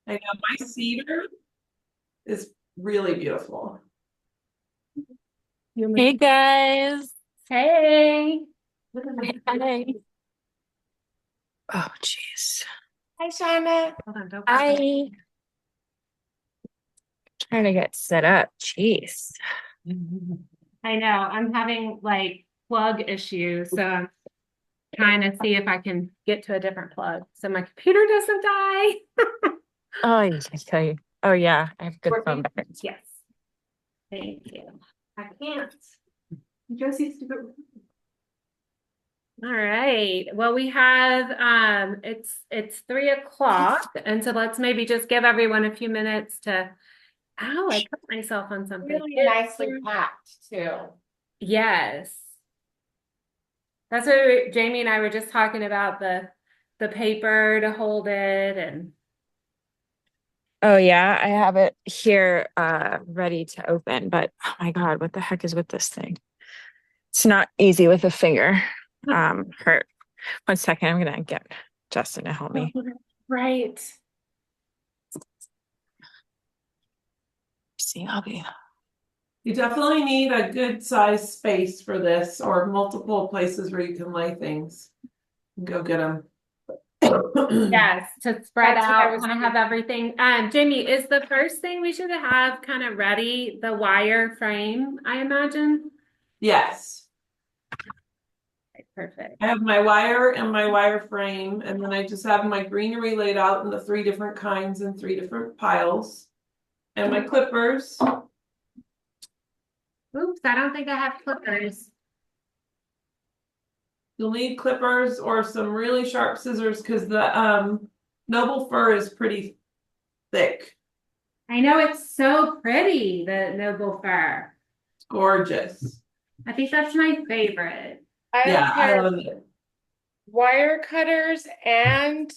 I know my cedar is really beautiful. Hey guys. Hey. Hi. Oh, jeez. Hi, Shauna. Hold on, don't forget. I trying to get set up. Jeez. I know. I'm having like plug issues, so I'm trying to see if I can get to a different plug so my computer doesn't die. Oh, okay. Oh yeah, I have good phone Working? batteries. Yes. Thank you. I can't. Josie's to go. All right. Well, we have it's 3 o'clock, and so let's maybe just give everyone a few minutes to. Oh, I put myself on something. Really nicely packed too. Yes. That's what Jamie and I were just talking about the paper to hold it and Oh yeah, I have it here ready to open, but oh my God, what the heck is with this thing? It's not easy with a finger. Hurt. 1 second, I'm gonna get Justin to help me. right. See, I'll be You definitely need a good size space for this or multiple places where you can lay things. Go get them. Yes, to spread That's what I out, was kind of have everything. Jamie, is the first thing we should have kind of ready the wire frame, I imagine? Yes. Okay, perfect. I have my wire and my wire frame, and then I just have my greenery laid out in the 3 different kinds and 3 different piles. And my clippers. Oops, I don't think I have clippers. You'll need clippers or some really sharp scissors because the noble fir is pretty thick. I know it's so pretty, the noble fir. It's gorgeous. I think that's my favorite. Yeah, I have love it. wire cutters and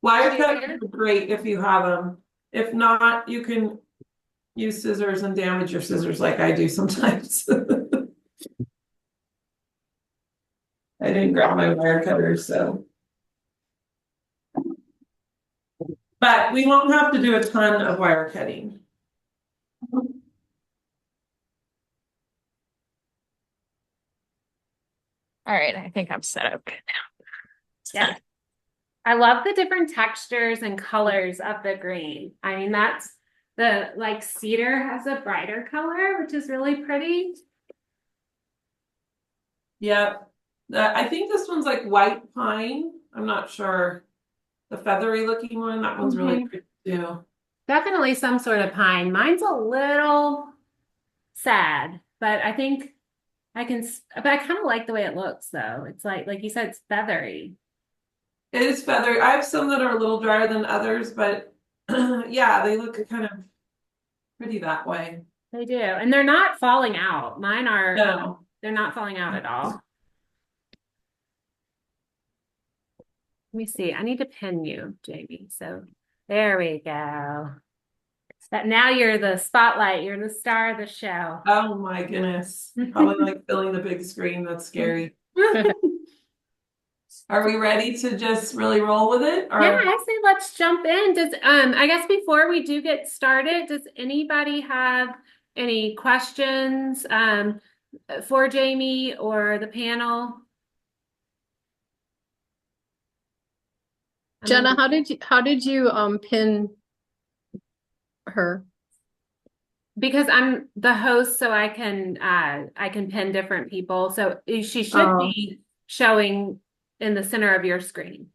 Wire cutters cedar. are great if you have them. If not, you can use scissors and damage your scissors like I do sometimes. I didn't grab my wire cutters, so. But we won't have to do a ton of wire cutting. all right. I think I'm set up good now. Yeah. I love the different textures and colors of the green. I mean, that's the like cedar has a brighter color, which is really pretty. Yeah. I think this one's like white pine. I'm not sure. The feathery looking one, that one's really pretty too. Definitely some sort of pine. Mine's a little sad, but I think I can, but I kind of like the way it looks though. It's like you said, it's feathery. It is feathery. I have some that are a little drier than others, but yeah, they look kind of pretty that way. They do. And they're not falling out. Mine are, No. they're not falling out at all. Let me see. I need to pin you, Jamie. So there we go. That now you're the spotlight. You're the star of the show. Oh my goodness. Probably like filling the big screen. That's scary. Are we ready to just really roll with it? Or Yeah, I say let's jump in. Does I guess before we do get started, does anybody have any questions for Jamie or the panel? Jenna, how did you pin her? Because I'm the host, so I can pin different people. So she should Oh, be showing in the center of your screen.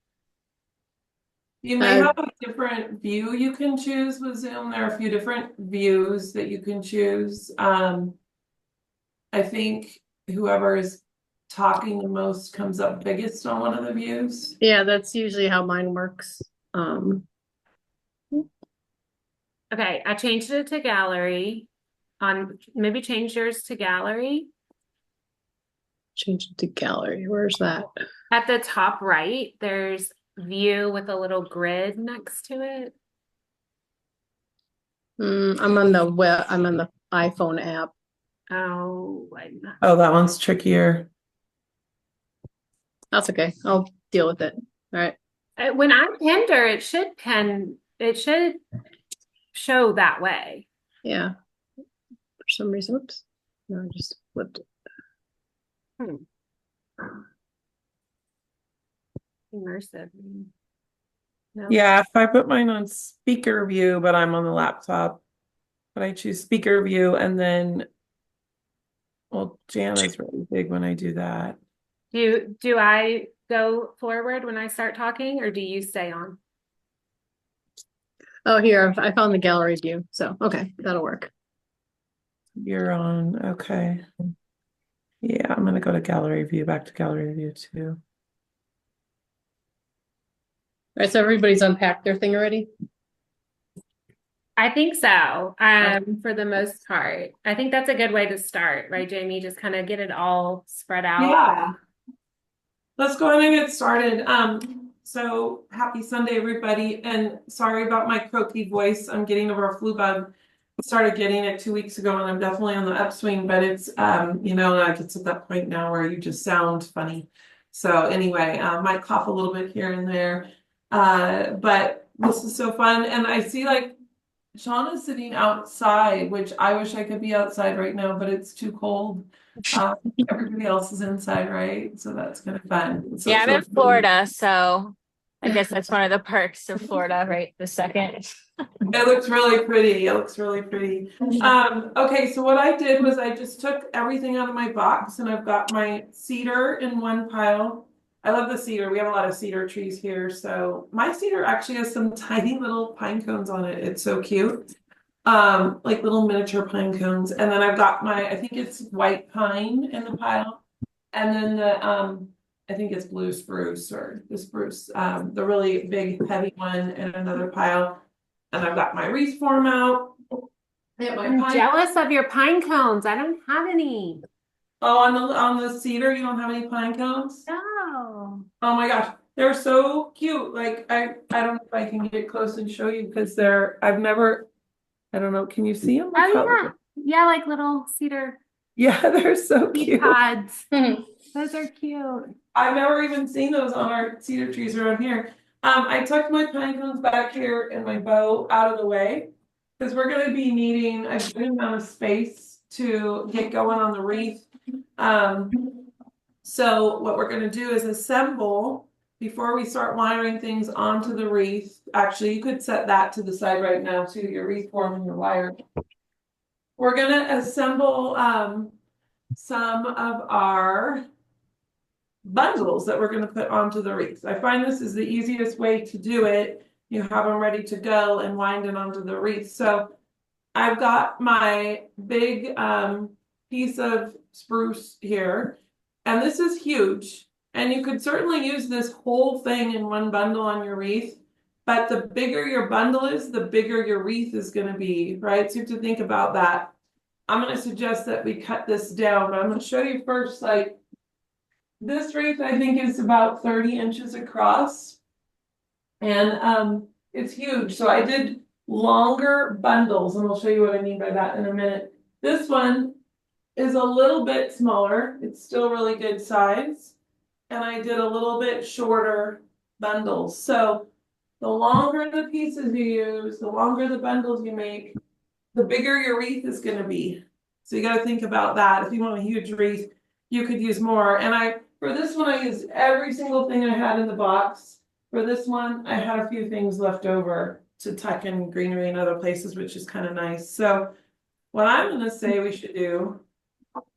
you may have a different view you can choose with Zoom. There are a few different views that you can choose. I think whoever is talking the most comes up biggest on one of the views. yeah, that's usually how mine works. Okay, I changed it to gallery. On maybe change yours to gallery. Change it to gallery. Where's that? At the top right, there's view with a little grid next to it. I'm on the web. I'm on the iPhone app. Oh, Oh, that one's trickier. That's okay. I'll deal with it. All right. When I render, it should show that way. Yeah. For some reason, oops. No, I just flipped it. Hmm. Immersive. No. Yeah, if I put mine on speaker view, but I'm on the laptop, but I choose speaker view and then, well, Jan is really big when I do that. Do I go forward when I start talking, or do you stay on? Oh, here, I found the gallery view. So, okay, that'll work. You're on, okay. Yeah, I'm gonna go to gallery view, back to gallery view too. All right, so everybody's unpacked their thing already? I think so, for the most part. I think that's a good way to start, right, Jamie? Just kind of get it all spread out. Yeah. Let's go ahead and get started. So happy Sunday, everybody, and sorry about my croaky voice. I'm getting over a flu bug. Started getting it 2 weeks ago, and I'm definitely on the upswing, but it's like it's at that point now where you just sound funny. So anyway, might cough a little bit here and there. But this is so fun. And I see like Sean is sitting outside, which I wish I could be outside right now, but it's too cold. Everybody else is inside, right? So that's kind of fun. So Yeah, it's I'm in really fun. Florida, so I guess that's one of the perks of Florida right this second. It looks really pretty. It looks really pretty. Okay, so what I did was I just took everything out of my box and I've got my cedar in one pile. I love the cedar. We have a lot of cedar trees here. So my cedar actually has some tiny little pine cones on it. It's so cute. Like little miniature pine cones. And then I've got my, I think it's white pine in the pile. And then I think it's blue spruce or the spruce, the really big heavy one in another pile. And I've got my wreath form out. I'm jealous of your pine cones. I don't have any. Oh, on the cedar, you don't have any pine cones? No. Oh my gosh, they're so cute. Like I don't know if I can get close and show you because I've never, I don't know, can you see them? Oh yeah. Yeah, like little cedar Yeah, they're so seed cute. pods. Those are cute. I've never even seen those on our cedar trees around here. I tucked my pine cones back here and my bow out of the way because we're going to be needing a good amount of space to get going on the wreath. So what we're going to do is assemble before we start wiring things onto the wreath. Actually, you could set that to the side right now too, your wreath form and your wire. We're going to assemble some of our bundles that we're going to put onto the wreath. I find this is the easiest way to do it. You have them ready to go and wind it onto the wreath. So I've got my big piece of spruce here, and this is huge. And you could certainly use this whole thing in one bundle on your wreath, but the bigger your bundle is, the bigger your wreath is going to be, right? So you have to think about that. I'm going to suggest that we cut this down, but I'm going to show you first, like, this wreath I think is about 30 inches across, and it's huge. So I did longer bundles, and we'll show you what I mean by that in a minute. This one is a little bit smaller. It's still really good size, and I did a little bit shorter bundles. So the longer the pieces you use, the longer the bundles you make, the bigger your wreath is going to be. So you got to think about that. If you want a huge wreath, you could use more. And for this one, I used every single thing I had in the box. For this one, I had a few things left over to tuck in greenery and other places, which is kind of nice. So what I'm going to say we should do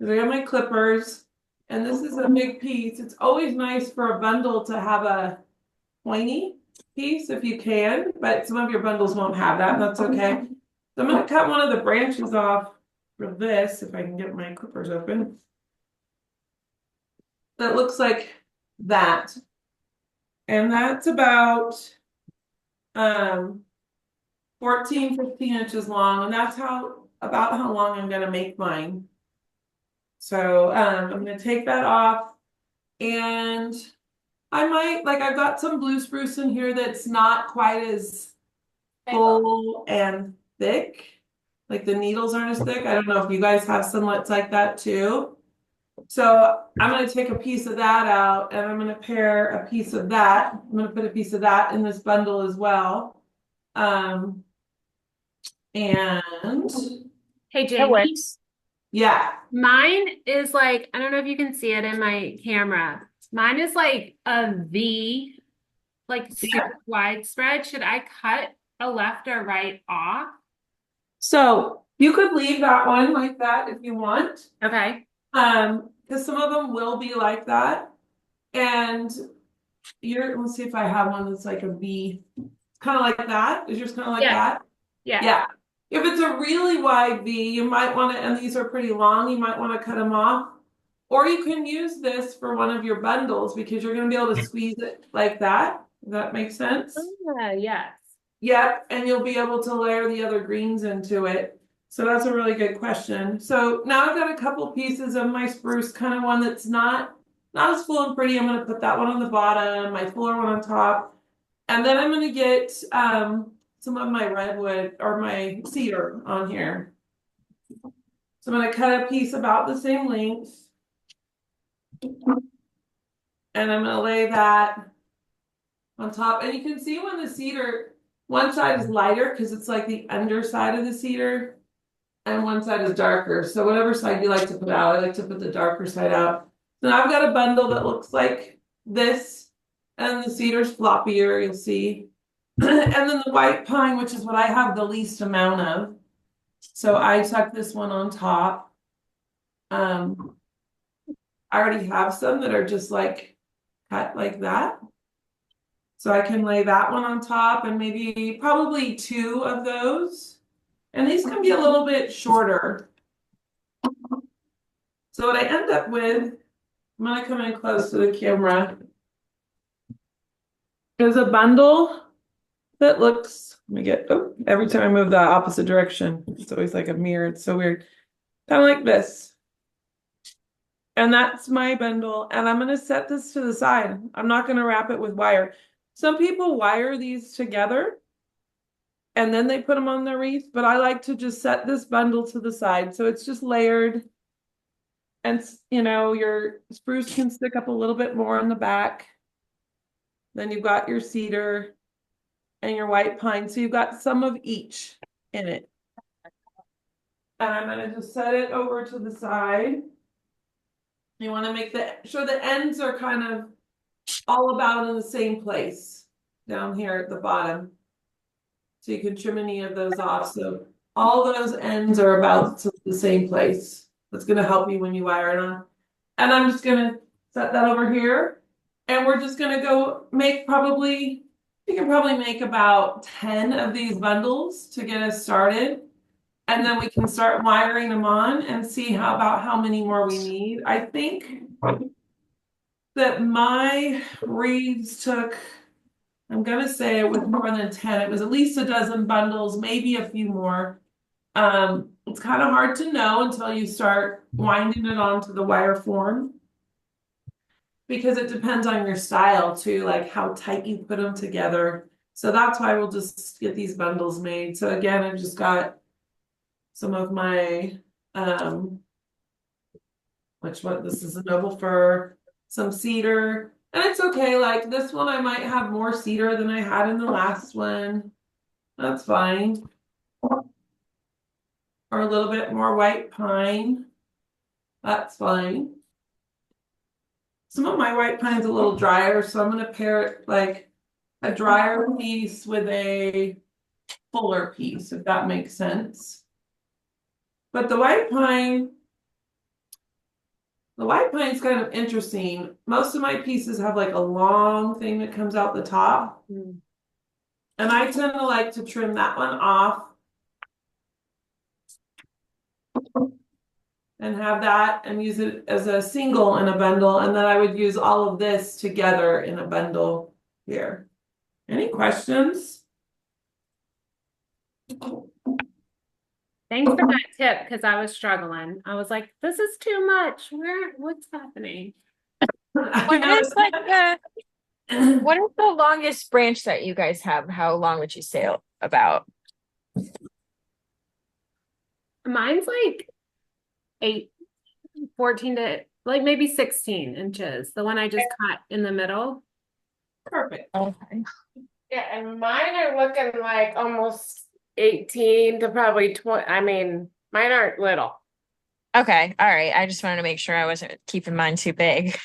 is I got my clippers, and this is a big piece. It's always nice for a bundle to have a pointy piece if you can, but some of your bundles won't have that, and that's okay. So I'm going to cut one of the branches off for this, if I can get my clippers open. That looks like that. And that's about 14, 15 inches long, and that's about how long I'm going to make mine. So I'm going to take that off, and I might, like, I've got some blue spruce in here that's not quite as full and thick. Like the needles aren't as thick. I don't know if you guys have some that's like that too. So I'm going to take a piece of that out and I'm going to pair a piece of that. I'm going to put a piece of that in this bundle as well. And Hey, That Jamie, works. yeah, mine is like, I don't know if you can see it in my camera. Mine is like a V, like yeah. super widespread. Should I cut a left or right off? So you could leave that one like that if you want. Okay. Because some of them will be like that. And let's see if I have one that's like a V. Kind of like that. Is yours kind of like Yeah. that? Yeah. Yeah. If it's a really wide V, you might want to, and these are pretty long, you might want to cut them off. Or you can use this for one of your bundles because you're going to be able to squeeze it like that. Does that make sense? Yes. Yep, and you'll be able to layer the other greens into it. So that's a really good question. So now I've got a couple pieces of my spruce, kind of one that's not as full and pretty. I'm going to put that one on the bottom, my fuller one on top. And then I'm going to get some of my redwood or my cedar on here. So I'm going to cut a piece about the same length. And I'm going to lay that on top. And you can see when the cedar, one side is lighter because it's like the underside of the cedar, and one side is darker. So whatever side you like to put out, I like to put the darker side out. So now I've got a bundle that looks like this, and the cedar's floppier, you'll see. And then the white pine, which is what I have the least amount of. So I tuck this one on top. I already have some that are just like cut like that. So I can lay that one on top and maybe probably two of those. And these can be a little bit shorter. So what I end up with, I'm gonna come in close to the camera, is a bundle that looks, every time I move the opposite direction, it's always like a mirror. It's so weird. Kind of like this. And that's my bundle. And I'm gonna set this to the side. I'm not gonna wrap it with wire. Some people wire these together and then they put them on their wreath, but I like to just set this bundle to the side. So it's just layered. And your spruce can stick up a little bit more on the back. Then you've got your cedar and your white pine. So you've got some of each in it. And I'm gonna just set it over to the side. You want to make sure the ends are kind of all about in the same place down here at the bottom. So you can trim any of those off. So all those ends are about to the same place. That's going to help you when you wire it on. And I'm just going to set that over here. And we're just going to go make you can probably make about 10 of these bundles to get us started. And then we can start wiring them on and see about how many more we need. I think that my wreaths took, I'm gonna say it was more than 10. It was at least a dozen bundles, maybe a few more. It's kind of hard to know until you start winding it onto the wire form because it depends on your style too, like how tight you put them together. So that's why we'll just get these bundles made. So again, I've just got some of my this is a noble fir, some cedar, and it's okay. Like this one, I might have more cedar than I had in the last one. That's fine. Or a little bit more white pine. That's fine. Some of my white pine's a little drier, so I'm gonna pair it like a drier piece with a fuller piece, if that makes sense. But the white pine's kind of interesting. Most of my pieces have like a long thing that comes out the top. And I tend to like to trim that one off and have that and use it as a single in a bundle. And then I would use all of this together in a bundle here. Any questions? Thanks for that tip because I was struggling. I was like, this is too much. What's happening? What is what is the longest branch that you guys have? How long would you say about? Mine's like 14 to like maybe 16 inches. The one I just cut in the middle. Perfect. Okay. Yeah, and mine are looking like almost 18 to probably 20. I mean, mine aren't little. Okay. All right. I just wanted to make sure I wasn't keeping mine too big.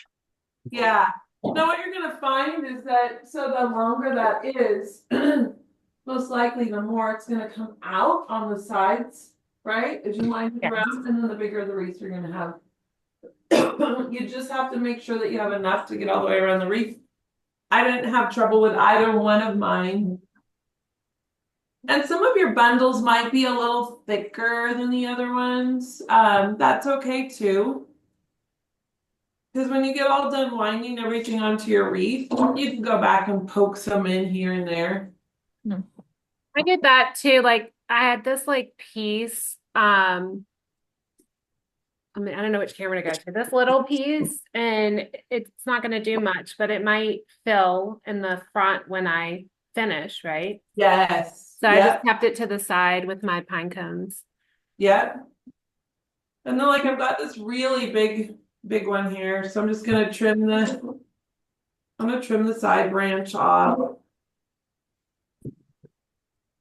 Yeah. Now what you're gonna find is that so the longer that is, most likely the more it's gonna come out on the sides, right? As you wind it Yeah. around, and then the bigger the wreath you're gonna have. You just have to make sure that you have enough to get all the way around the wreath. I didn't have trouble with either one of mine. And some of your bundles might be a little thicker than the other ones. That's okay too. Because when you get all done winding everything onto your wreath, you can go back and poke some in here and there. I did that too. Like I had this like piece. I mean, I don't know which camera to go to. This little piece, and it's not going to do much, but it might fill in the front when I finish, right? Yes. So I Yep. just kept it to the side with my pine cones. Yep. And then like I've got this really big one here. So I'm just gonna trim the side branch off.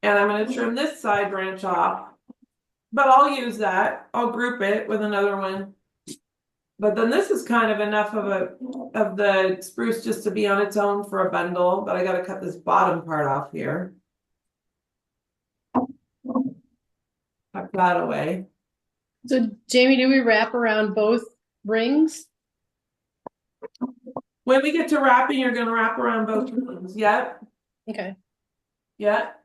And I'm gonna trim this side branch off. But I'll use that. I'll group it with another one. But then this is kind of enough of the spruce just to be on its own for a bundle, but I gotta cut this bottom part off here. Tuck that away. So Jamie, do we wrap around both rings? When we get to wrapping, you're gonna wrap around both rings. Yep. Okay. Yep.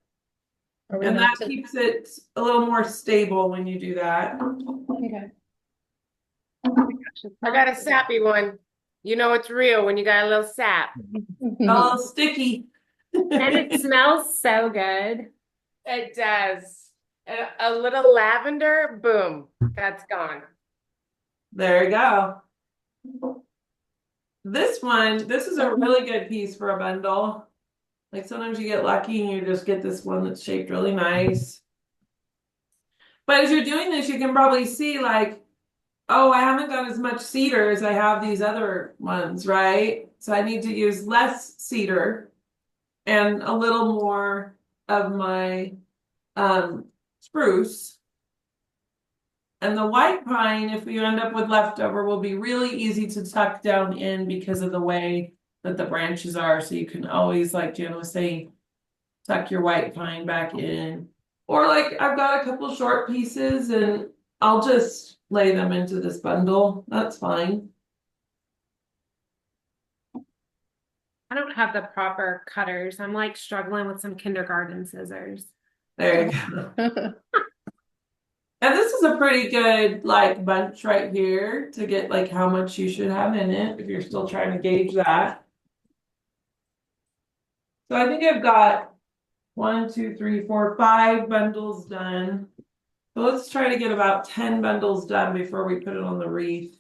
Are we And not that keeps it a little more stable when you do that. okay. I got a sappy one. You know it's real when you got a little sap. Oh, sticky. And it smells so good. It does. A little lavender, boom, that's gone. There you go. This is a really good piece for a bundle. Like sometimes you get lucky and you just get this one that's shaped really nice. But as you're doing this, you can probably see like, oh, I haven't got as much cedar as I have these other ones, right? So I need to use less cedar and a little more of my spruce. And the white pine, if you end up with leftover, will be really easy to tuck down in because of the way that the branches are. So you can always, like Jen was saying, tuck your white pine back in. Or like I've got a couple short pieces and I'll just lay them into this bundle. That's fine. I don't have the proper cutters. I'm like struggling with some kindergarten scissors. There you go. And this is a pretty good like bunch right here to get like how much you should have in it if you're still trying to gauge that. So I think I've got 1, 2, 3, 4, 5 bundles done. So let's try to get about 10 bundles done before we put it on the wreath.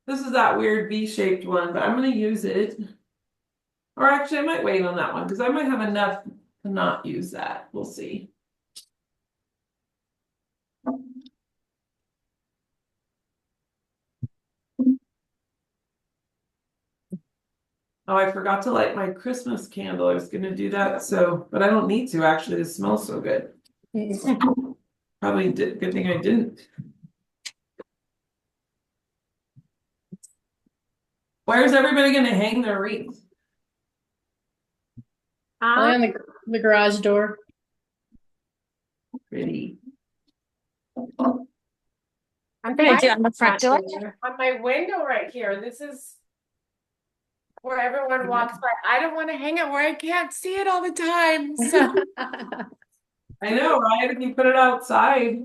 This is that weird V-shaped one, but I'm going to use it. Or actually, I might wait on that one because I might have enough to not use that. We'll see. Oh, I forgot to light my Christmas candle. I was going to do that, but I don't need to actually. It smells so good. Probably did. Good thing I didn't. Where's everybody going to hang their wreath? On the garage door. Pretty. I'm Gonna do it on the front door. On my window right here, this is where everyone walks by. I don't want to hang it where I can't see it all the time. So I know, right? If you put it outside,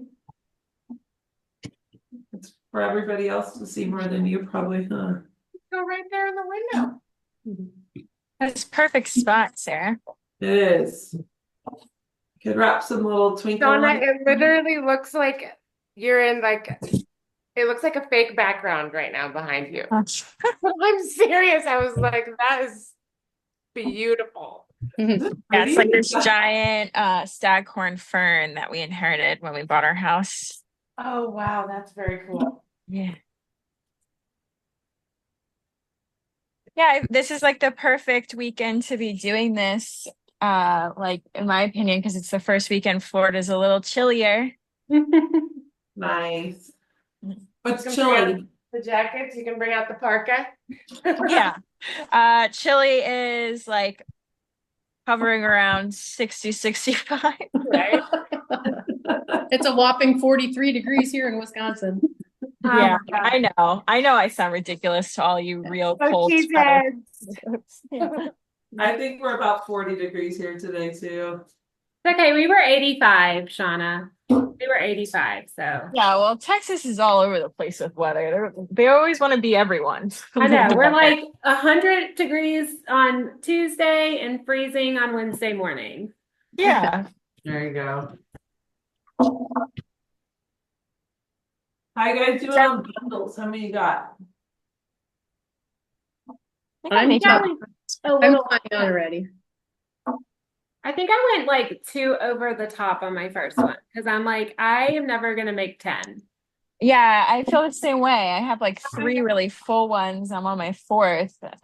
it's for everybody else to see more than you probably, huh? go right there in the window. That's perfect spot, Sarah. It is. Could wrap some little twinkle Donna, lights. it literally looks like you're in like, it looks like a fake background right now behind you. I'm serious. I was like, that is beautiful. Yeah, it's Pretty? like this giant staghorn fern that we inherited when we bought our house. Oh, wow, that's very cool. Yeah. Yeah, this is like the perfect weekend to be doing this. Like in my opinion, because it's the first weekend Florida's a little chillier. Nice. You What's can bring out chili? the jackets, you can bring out the parka. Yeah. Chilly is like hovering around 60, 65. Right? It's a whopping 43 degrees here in Wisconsin. Yeah, God. I know. I know I sound ridiculous to all you real Oh, cold Jesus. weather folks. Yeah. I think we're about 40 degrees here today too. Okay, we were 85, Shauna. We were 85, so Yeah, well, Texas is all over the place with weather. They always want to be everyone. I know we're like 100 degrees on Tuesday and freezing on Wednesday morning. Yeah. There you go. How you guys doing on bundles? How many you got? I'm I top. went a I'm little. flying on already. I think I went like 2 over the top on my first one because I'm like, I am never gonna make 10. Yeah, I feel the same way. I have like 3 really full ones. I'm on my 4th. I don't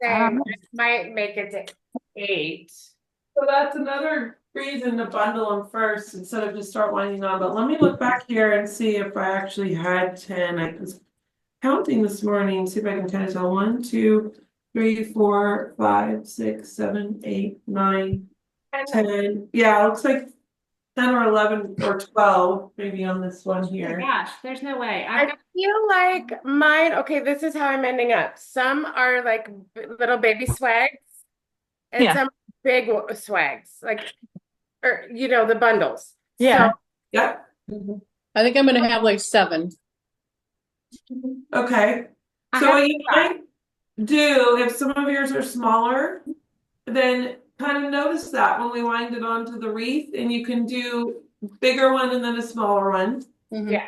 Same. know. I might make it to 8. So that's another reason to bundle them first instead of just start winding on. But let me look back here and see if I actually had 10. I was counting this morning, see if I can kind of tell. 1, 2, 3, 4, 5, 6, 7, 8, 9, And 10. Yeah, it looks like 10 or 11 or 12 maybe on this one Oh my here. gosh, there's no way. I feel like mine, okay, this is how I'm ending up. Some are like little baby swags, and Yeah. some big swags, like, or the bundles. Yeah. Yep. I think I'm gonna have like 7. Okay. I So have what you 5. might do, if some of yours are smaller, then kind of notice that when we wind it onto the wreath, and you can do bigger one and then a smaller one. Mhm. Yeah.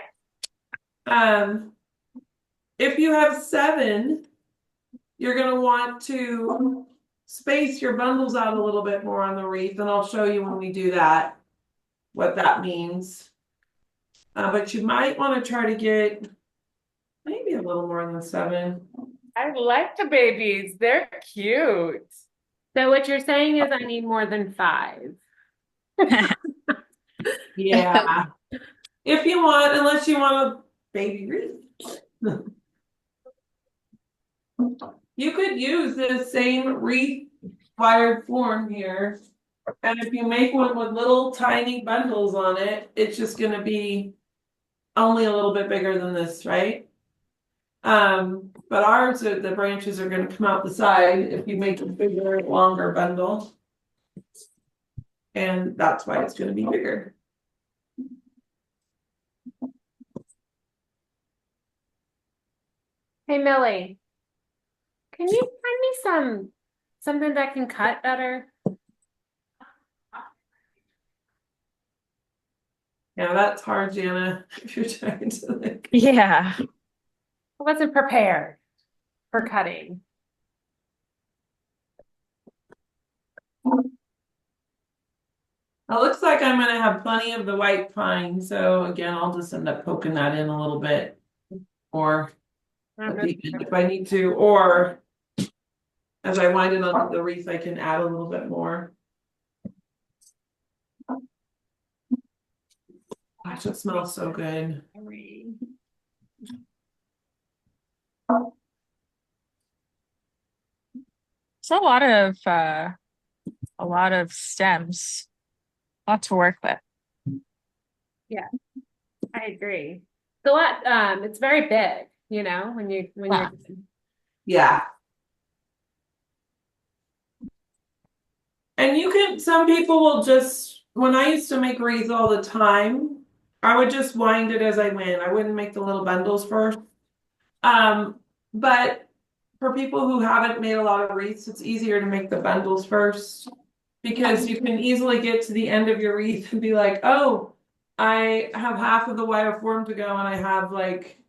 If you have 7, you're gonna want to space your bundles out a little bit more on the wreath, and I'll show you when we do that what that means. But you might want to try to get maybe a little more than 7. I like the babies. They're cute. So what you're saying is I need more than 5. Yeah. If you want, unless you want a baby wreath. You could use the same wreath wired form here. And if you make one with little tiny bundles on it, it's just gonna be only a little bit bigger than this, right? But ours, the branches are gonna come out the side if you make a bigger, longer bundle. And that's why it's gonna be bigger. Hey Millie, can you find me something that can cut better? Yeah, that's hard, Jana, if you're trying to like. Yeah. I wasn't prepared for cutting. It looks like I'm gonna have plenty of the white pine, so again, I'll just end up poking that in a little bit. Or at the end if I need to, or as I wind it on the wreath, I can add a little bit more. Gosh, it smells so good. It's a lot of stems. A lot to work with. Yeah, I agree. It's very big, when you're Yeah. And you can, some people will just, when I used to make wreaths all the time, I would just wind it as I went. I wouldn't make the little bundles first. But for people who haven't made a lot of wreaths, it's easier to make the bundles first because you can easily get to the end of your wreath and be like, oh, I have half of the wire form to go and I have like,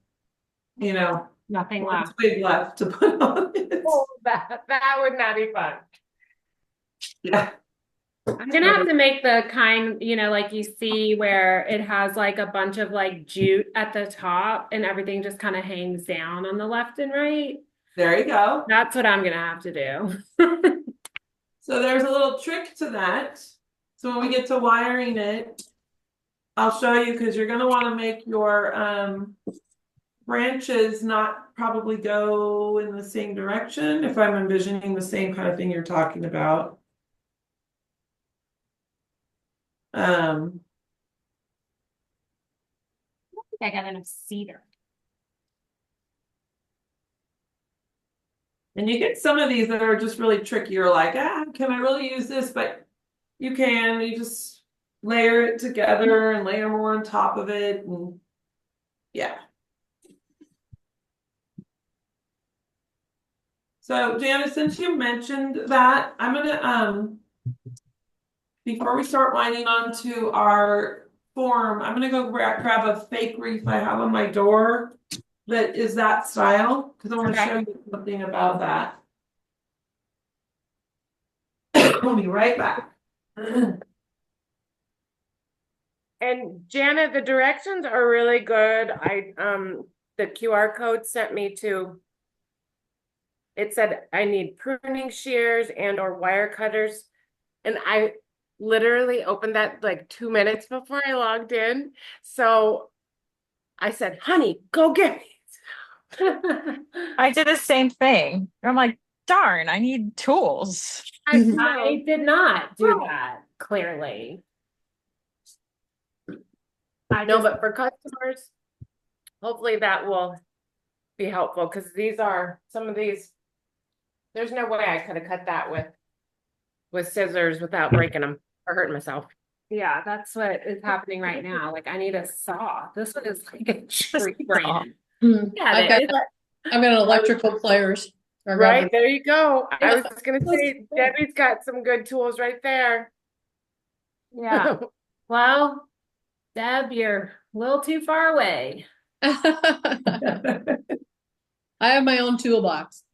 nothing one left. twig left to put on it. Oh, that would not be fun. Yeah. I'm gonna have to make the kind, like you see where it has like a bunch of like jute at the top and everything just kind of hangs down on the left and right. There you go. That's what I'm gonna have to do. So there's a little trick to that. So when we get to wiring it, I'll show you because you're going to want to make your branches not probably go in the same direction if I'm envisioning the same kind of thing you're talking about. Um, I got enough cedar. and you get some of these that are just really tricky. You're like, can I really use this? But you can. You just layer it together and layer more on top of it. And yeah. So Janice, since you mentioned that, I'm gonna before we start winding on to our form, I'm gonna go grab a fake wreath I have on my door that is that style because I want to show you something about that. I'll be right back. And Janet, the directions are really good. The QR code sent me to. It said I need pruning shears and or wire cutters, and I literally opened that like 2 minutes before I logged in. So I said, "Honey, go get me." I did the same thing. I'm like, darn, I need tools. I did not do that, clearly. No, but for customers, hopefully that will be helpful because these are some of these. There's no way I could have cut that with scissors without breaking them or hurting myself. Yeah, that's what is happening right now. Like I need a saw. This one is like a tree branch. Yeah, I've got an electrical pliers. Right, there you go. I Yeah. was gonna say Debbie's got some good tools right there. Yeah. Well, Deb, you're a little too far away. I have my own toolbox.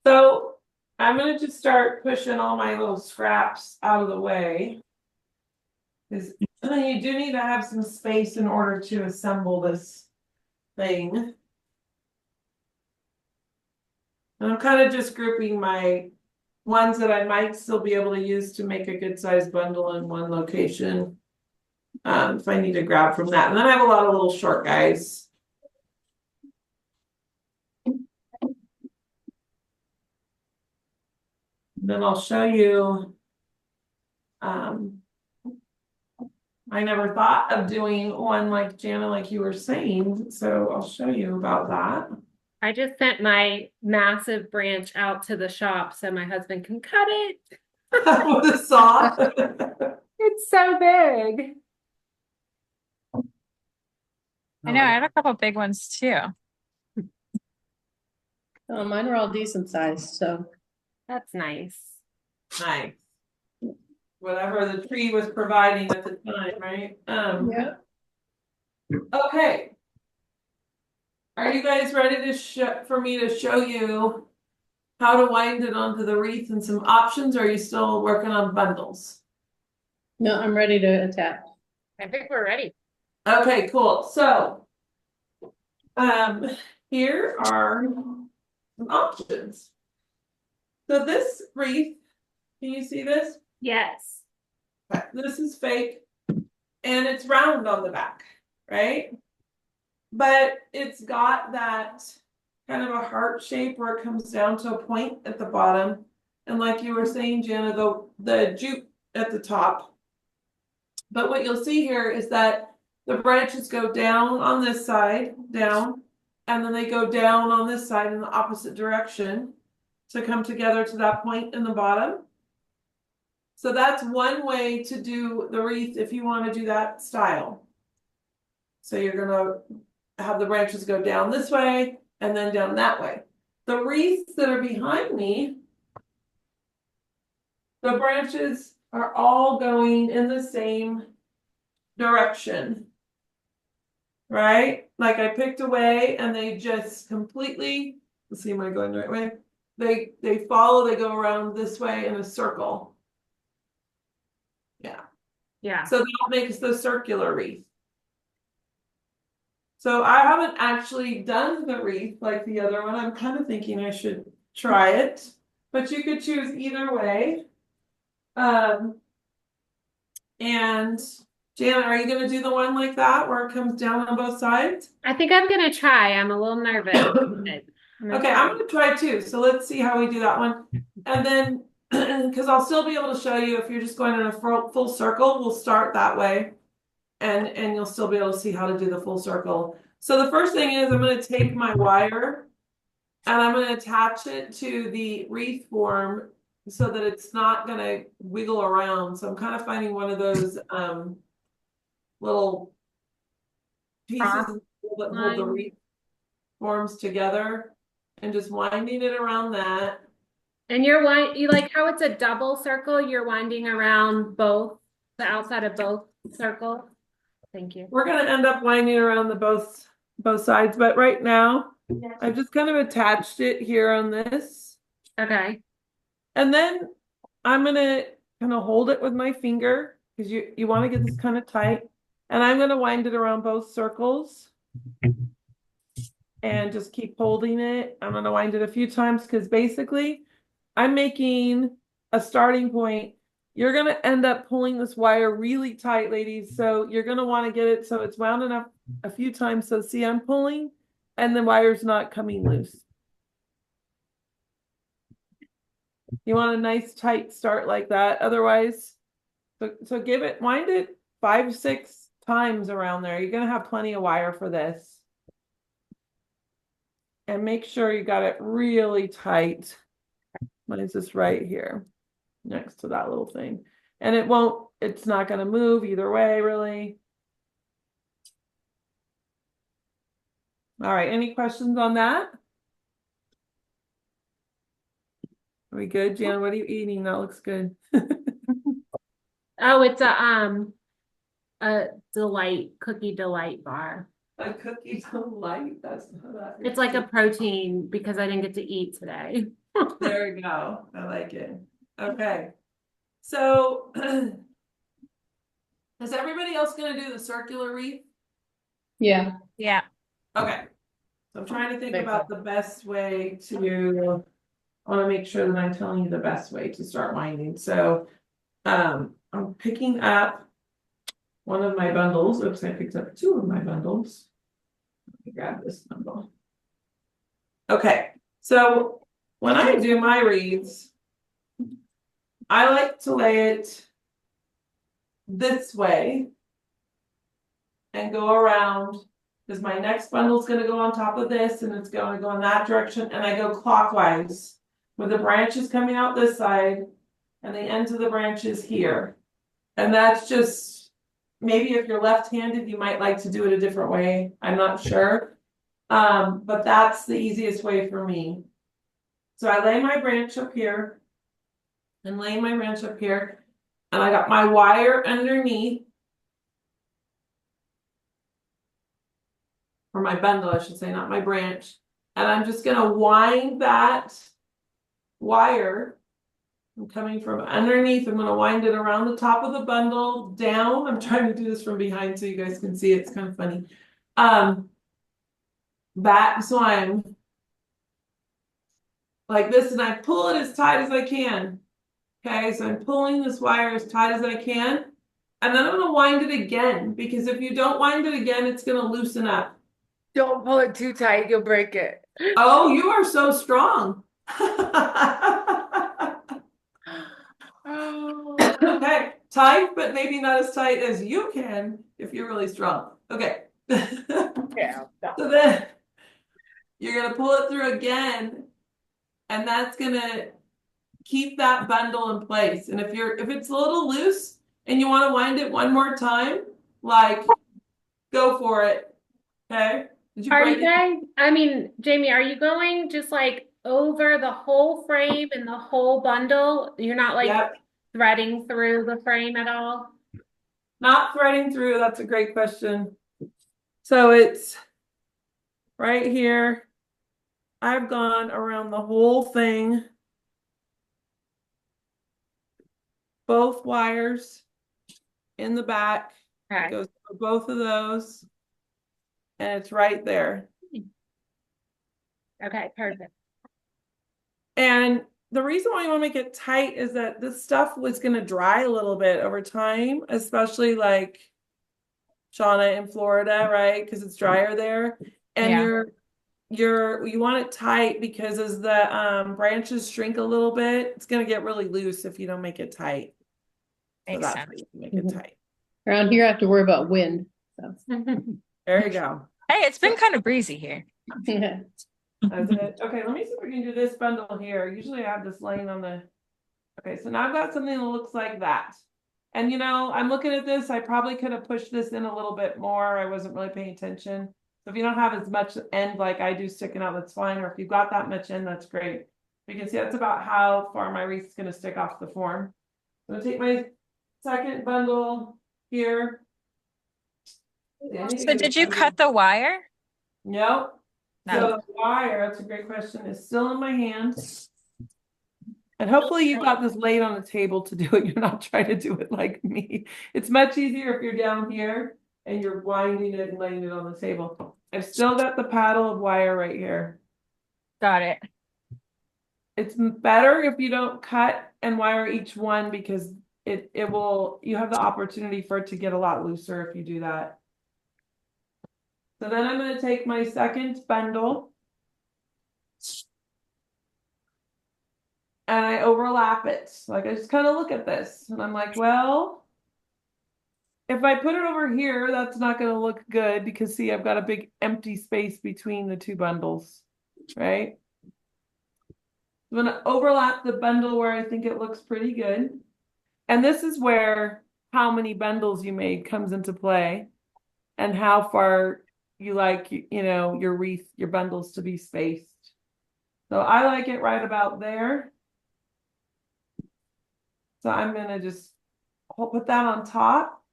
So I'm gonna just start pushing all my little scraps out of the way. Because you do need to have some space in order to assemble this thing. And I'm kind of just grouping my ones that I might still be able to use to make a good sized bundle in one location. If I need to grab from that. And then I have a lot of little short guys. Then I'll show you. I never thought of doing one like Jana, like you were saying. So I'll show you about that. I just sent my massive branch out to the shop so my husband can cut it. With a saw. It's so big. I know, I had a couple big ones too. Oh, mine are all decent sized, so. That's nice. Nice. Whatever the tree was providing at the time, right? Yeah. Okay. Are you guys ready to for me to show you how to wind it onto the wreath and some options? Or are you still working on bundles? No, I'm ready to attack. I think we're ready. Okay, cool. So, here are some options. So this wreath, can you see this? Yes. Okay, this is fake and it's round on the back, right? But it's got that kind of a heart shape where it comes down to a point at the bottom. And like you were saying, Jana, the jute at the top. But what you'll see here is that the branches go down on this side, down, and then they go down on this side in the opposite direction to come together to that point in the bottom. So that's one way to do the wreath if you want to do that style. So you're gonna have the branches go down this way and then down that way. The wreaths that are behind me, the branches are all going in the same direction, right? Like I picked away and they just completely, let's see, am I going the right way? they follow, they go around this way in a circle. Yeah. Yeah. So that makes the circular wreath. So I haven't actually done the wreath like the other one. I'm kind of thinking I should try it, but you could choose either way. And Janet, are you gonna do the one like that where it comes down on both sides? I think I'm gonna try. I'm a little nervous. Okay, I'm gonna try too. So let's see how we do that one. And then, because I'll still be able to show you if you're just going in a full circle, we'll start that way. And you'll still be able to see how to do the full circle. So the first thing is I'm gonna take my wire and I'm gonna attach it to the wreath form so that it's not gonna wiggle around. So I'm kind of finding one of those little pieces that hold the wreath forms together and just winding it around that. And you like how it's a double circle, you're winding around both the outside of both circles. Thank you. We're gonna end up winding around the both sides, but right now I've just kind of attached it here on this. Okay. And then I'm gonna kind of hold it with my finger because you want to get this kind of tight. And I'm gonna wind it around both circles and just keep holding it. I'm gonna wind it a few times because basically I'm making a starting point. You're gonna end up pulling this wire really tight, ladies. So you're gonna want to get it so it's wound up a few times. So see, I'm pulling and the wire's not coming loose. You want a nice tight start like that. Otherwise, so wind it 5, 6 times around there. You're gonna have plenty of wire for this. And make sure you got it really tight. Mine's just right here next to that little thing. And it's not gonna move either way, really. All right, any questions on that? Are we good, Jan? What are you eating? That looks good. Oh, it's a cookie delight bar. A cookie delight. That's how that is. It's like a protein because I didn't get to eat today. There we go. I like it. Okay. So is everybody else gonna do the circular wreath? Yeah. Yeah. Okay. So I'm trying to think about the best way to, I want to make sure that I'm telling you the best way to start winding. So I'm picking up one of my bundles. Oops, I picked up 2 of my bundles. Let me grab this bundle. Okay, so when I do my wreaths, I like to lay it this way and go around because my next bundle is going to go on top of this and it's going to go in that direction, and I go clockwise with the branches coming out this side and the ends of the branches here. And that's just, maybe if you're left-handed you might like to do it a different way, I'm not sure, but that's the easiest way for me. So I lay my branch up here and lay my branch up here, and I got my wire underneath, or my bundle, I should say, not my branch. And I'm just gonna wind that wire. I'm coming from underneath. I'm gonna wind it around the top of the bundle down. I'm trying to do this from behind so you guys can see. It's kind of funny. Back, so I'm like this, and I pull it as tight as I can. Okay, so I'm pulling this wire as tight as I can. And then I'm gonna wind it again, because if you don't wind it again, it's gonna loosen up. Don't pull it too tight, you'll break it. Oh, you are so strong. Okay, tight, but maybe not as tight as you can if you're really strong. Okay. Yeah. So then you're gonna pull it through again, and that's gonna keep that bundle in place. And if it's a little loose and you want to wind it one more time, like, go for it. Okay. Did you Are break you guys, I mean, Jamie, are you going just like over the whole frame and the whole bundle? You're not like Yep. threading through the frame at all? Not threading through. That's a great question. So it's right here. I've gone around the whole thing, both wires in the back. It Okay. goes for both of those, and it's right there. Okay, perfect. And the reason why you want to make it tight is that this stuff was going to dry a little bit over time, especially like Shauna in Florida, right? Because it's drier there. And Yeah. you want it tight because as the branches shrink a little bit, it's going to get really loose if you don't make it tight. So Makes that's sense. why you make it tight. Around here, I have to worry about wind. So. There you go. Hey, it's been kind of breezy here. That's it. Okay, let me see if we can do this bundle here. Usually I have this laying on the. Okay, so now I've got something that looks like that. And I'm looking at this. I probably could have pushed this in a little bit more. I wasn't really paying attention. So if you don't have as much end like I do sticking out, that's fine. Or if you've got that much end, that's great. You can see that's about how far my wreath is going to stick off the form. I'm going to take my second bundle here. Yeah, I need to So get did a you bundle. cut the wire? Nope. No. So the wire, that's a great question, is still in my hand. And hopefully you got this laid on the table to do it. You're not trying to do it like me. It's much easier if you're down here and you're winding it and laying it on the table. I've still got the paddle of wire right here. Got it. It's better if you don't cut and wire each one because you have the opportunity for it to get a lot looser if you do that. So then I'm going to take my second bundle and I overlap it. Like I just kind of look at this and I'm like, well, if I put it over here, that's not going to look good because see, I've got a big empty space between the two bundles, right? I'm going to overlap the bundle where I think it looks pretty good. And this is where how many bundles you made comes into play and how far you like, your wreath, your bundles to be spaced. So I like it right about there. So I'm going to just put that on top.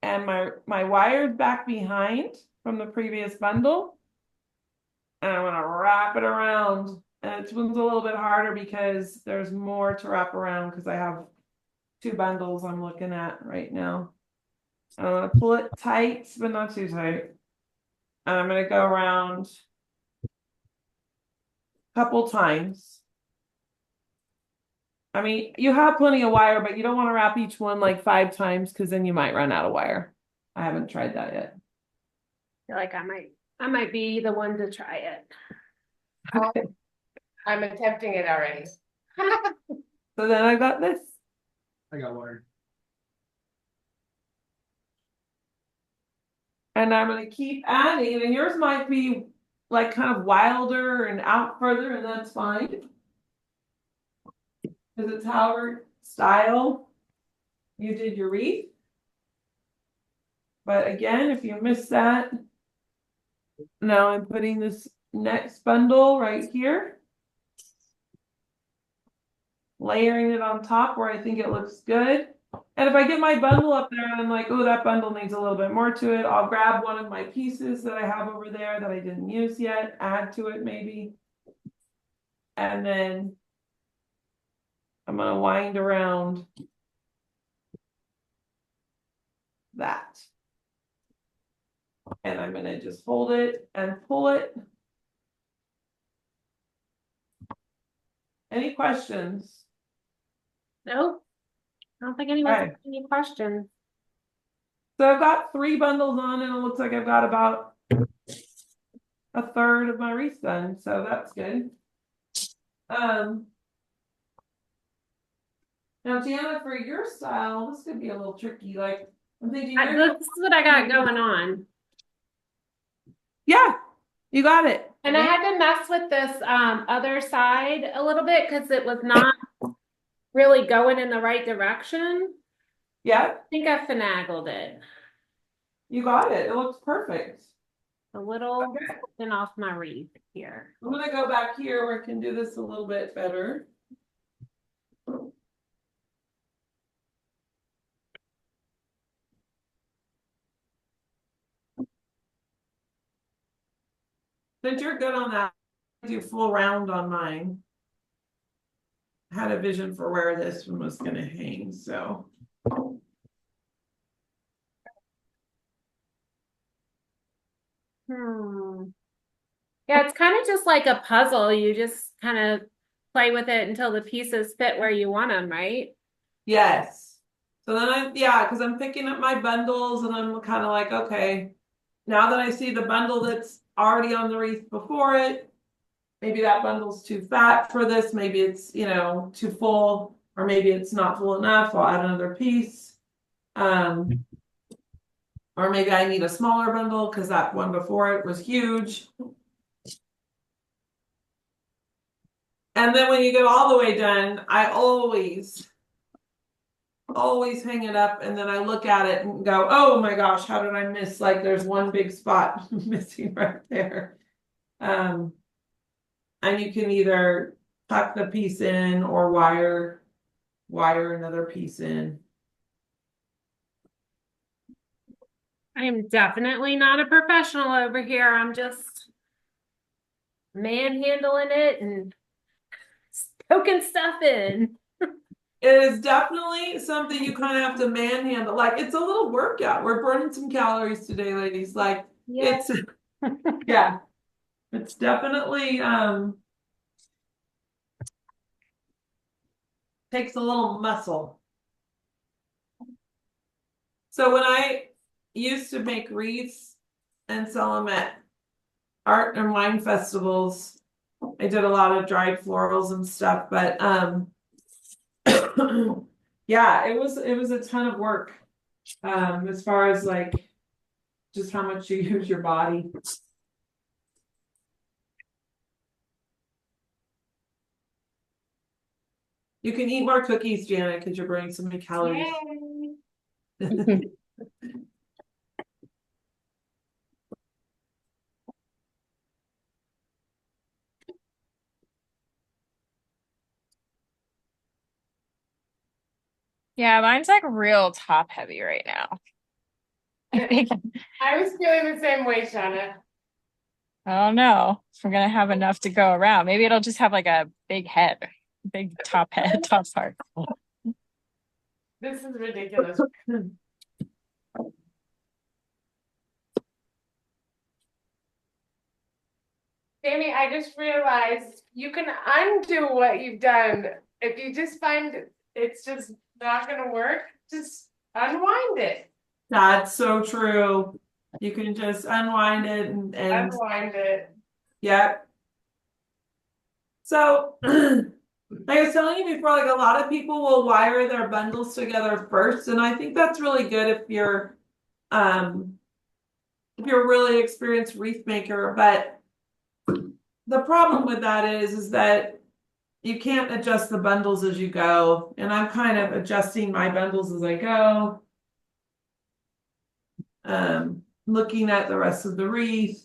And my wire's back behind from the previous bundle. And I'm going to wrap it around. And this one's a little bit harder because there's more to wrap around because I have two bundles I'm looking at right now. I'm going to pull it tight, but not too tight. And I'm going to go around a couple times. I mean, you have plenty of wire, but you don't want to wrap each one like 5 times because then you might run out of wire. I haven't tried that yet. I feel like I might be the one to try it. I'm attempting it already. So then I got this. I got wire. And I'm going to keep adding, and yours might be like kind of wilder and out further, and that's fine. Because it's however style you did your wreath. But again, if you miss that, now I'm putting this next bundle right here. Layering it on top where I think it looks good. And if I get my bundle up there and I'm like, oh, that bundle needs a little bit more to it, I'll grab one of my pieces that I have over there that I didn't use yet, add to it maybe. And then I'm going to wind around that. And I'm going to just hold it and pull it. Any questions? No, I don't think anyone's Okay. got any questions. So I've got 3 bundles on and it looks like I've got about a third of my wreath done. So that's good. Now, Gianna, for your style, this could be a little tricky. Like, I'm thinking, This is what I got going on. yeah, you got it. And I had to mess with this other side a little bit because it was not really going in the right direction. Yeah, I think I finagled it you got it. It looks perfect. a little and off my wreath here. I'm gonna go back here where I can do this a little bit better. Since you're good on that, do full round on mine. I had a vision for where this one was gonna hang, so. Yeah, it's kind of just like a puzzle. You just kind of play with it until the pieces fit where you want them, right? Yes. So then because I'm picking up my bundles and I'm kind of like, okay, now that I see the bundle that's already on the wreath before it, maybe that bundle's too fat for this, maybe it's, too full, or maybe it's not full enough, I'll add another piece. Or maybe I need a smaller bundle because that one before it was huge. And then when you get all the way done, I always hang it up and then I look at it and go, oh my gosh, how did I miss? Like there's one big spot missing right there. And you can either tuck the piece in or wire another piece in. I am definitely not a professional over here. I'm just manhandling it and poking stuff in. It is definitely something you kind of have to manhandle. Like it's a little workout. We're burning some calories today, ladies. Like it's yeah. It's definitely takes a little muscle. So when I used to make wreaths and sell them at art and wine festivals, I did a lot of dried florals and stuff, but yeah, it was a ton of work. As far as like just how much you use your body. You can eat more cookies, Janet, because you're burning so many calories. Yeah, mine's like real top heavy right now. I think I was feeling the same way, Shauna. I don't know if we're gonna have enough to go around. Maybe it'll just have like a big head, big top head, top part. This is ridiculous. Jamie, I just realized you can undo what you've done. If you just find it's just not gonna work, just unwind it. That's so true. You can just unwind it and Unwind it. Yep. So like I was telling you before, like a lot of people will wire their bundles together first, and I think that's really good if you're a really experienced wreath maker, but the problem with that is that you can't adjust the bundles as you go, and I'm kind of adjusting my bundles as I go. Looking at the rest of the wreath.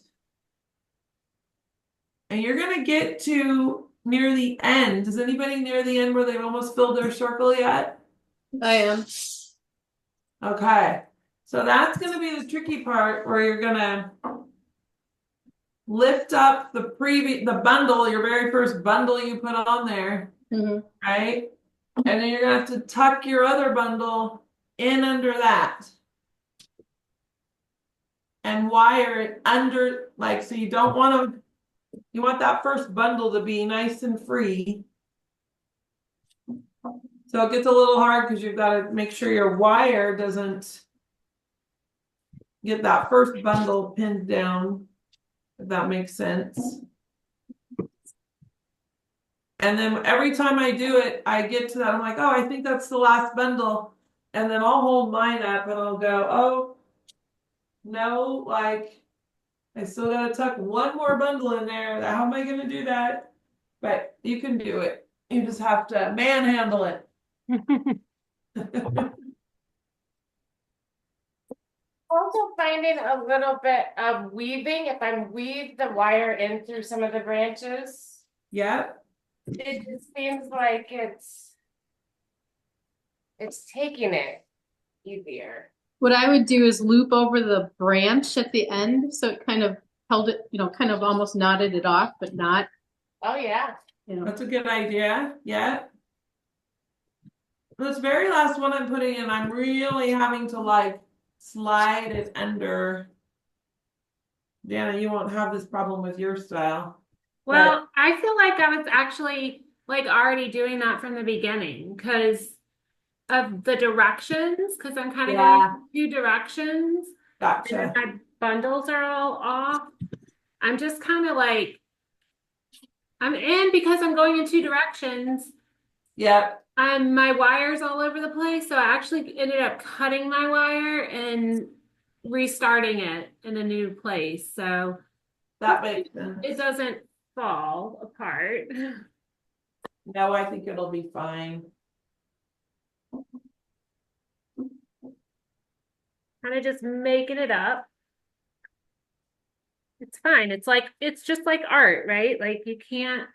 And you're gonna get to near the end. Is anybody near the end where they've almost filled their circle yet? I am. Okay. So that's gonna be the tricky part where you're gonna lift up the bundle, your very first bundle you put on there, right? And then you're gonna have to tuck your other bundle in under that. And wire it under, like, so you don't want to, you want that first bundle to be nice and free. So it gets a little hard because you've got to make sure your wire doesn't get that first bundle pinned down, if that makes sense. And then every time I do it, I get to that, I'm like, oh, I think that's the last bundle. And then I'll hold mine up and I'll go, oh, no, like, I still got to tuck one more bundle in there. How am I going to do that? But you can do it. You just have to manhandle it. Also finding a little bit of weaving, if I weave the wire in through some of the branches, Yep. it just seems like it's taking it easier. What I would do is loop over the branch at the end, so it kind of held it, kind of almost knotted it off, but not. Oh, yeah. That's a good idea. Yeah. This very last one I'm putting in, I'm really having to like slide it under. Dana, you won't have this problem with your style. Well, I feel like I was actually like already doing that from the beginning because of the directions, because I'm kind of going in two directions and then Gotcha. my bundles are all off. I'm just kind of like, I'm in because I'm going in two directions. Yep. And my wire's all over the place. So I actually ended up cutting my wire and restarting it in a new place. So That makes sense. it doesn't fall apart. No, I think it'll be fine. Kind of just making it up. It's fine. It's just like art, right? Like you can't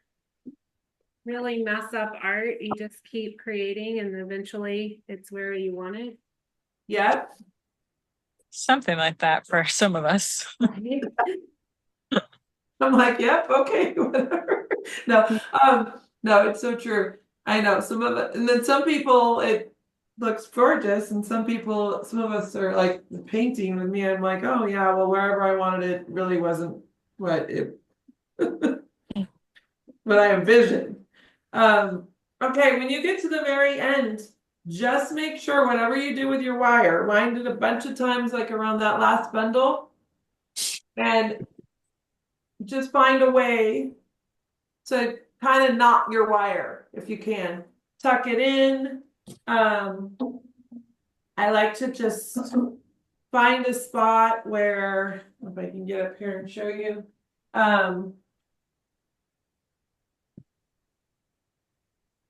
really mess up art. You just keep creating and eventually it's where you want it. Yep. Something like that for some of us. I'm like, yep, okay, whatever. No, no, it's so true. I know some of it, and then some people it looks gorgeous, and some of us are like the painting with me. I'm like, oh yeah, well, wherever I wanted it really wasn't what it what I envisioned. Okay, when you get to the very end, just make sure whatever you do with your wire, wind it a bunch of times, like around that last bundle, and just find a way to kind of knot your wire if you can. Tuck it in. I like to just find a spot where, if I can get up here and show you. I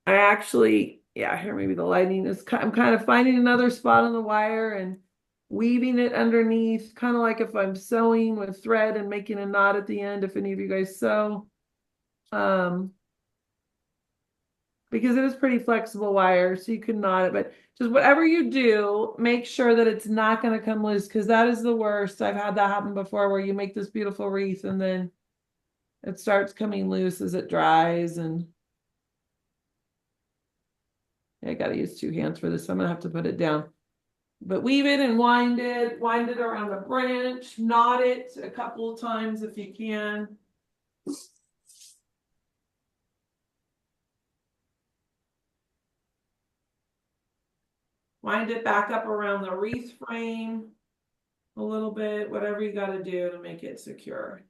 actually, yeah, here maybe the lighting is, I'm kind of finding another spot on the wire and weaving it underneath, kind of like if I'm sewing with thread and making a knot at the end, if any of you guys sew. Because it is pretty flexible wire, so you can knot it, but just whatever you do, make sure that it's not going to come loose, because that is the worst. I've had that happen before where you make this beautiful wreath and then it starts coming loose as it dries. And I got to use two hands for this, so I'm going to have to put it down. But weave it and wind it around a branch, knot it a couple of times if you can. Wind it back up around the wreath frame a little bit, whatever you got to do to make it secure.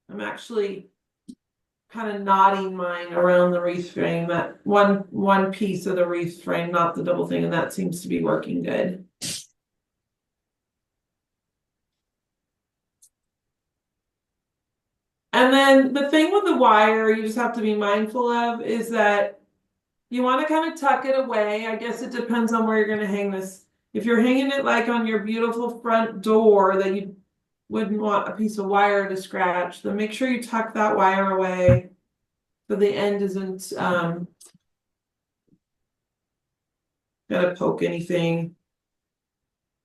I'm actually kind of knotting mine around the wreath frame, that one piece of the wreath frame, not the double thing, and that seems to be working good. And then the thing with the wire you just have to be mindful of is that you want to kind of tuck it away. I guess it depends on where you're going to hang this. If you're hanging it like on your beautiful front door that you wouldn't want a piece of wire to scratch, then make sure you tuck that wire away so the end isn't gonna poke anything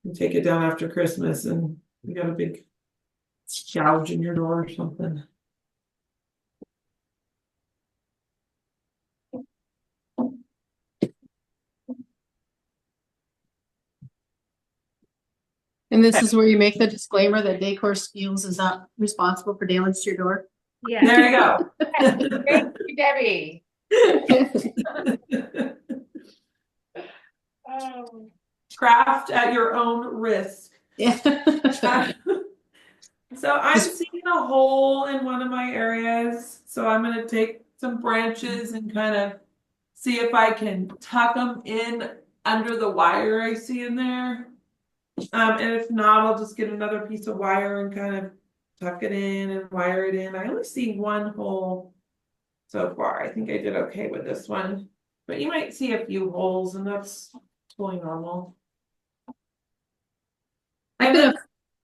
and take it down after Christmas and you got a big gouge in your door or something. And this is where you make the disclaimer that Decor Skills is not responsible for damage to your door. Yeah. There you go. Thank you, Debbie. Craft at your own risk. Yeah. So I'm seeing a hole in one of my areas. So I'm going to take some branches and kind of see if I can tuck them in under the wire I see in there. And if not, I'll just get another piece of wire and kind of tuck it in and wire it in. I only see one hole so far. I think I did okay with this one, but you might see a few holes and that's totally normal. I could have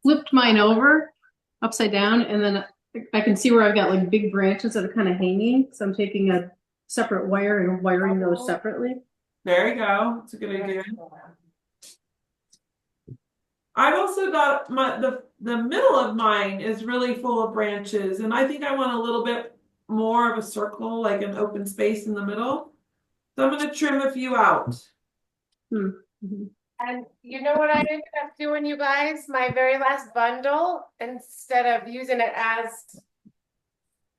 flipped mine over upside down and then I can see where I've got like big branches that are kind of hanging. So I'm taking a separate wire and wiring those separately. There you go. That's a good idea. I've also got the middle of mine is really full of branches, and I think I want a little bit more of a circle, like an open space in the middle. So I'm gonna trim a few out. Mhm. And you know what I ended up doing, you guys? My very last bundle, instead of using it as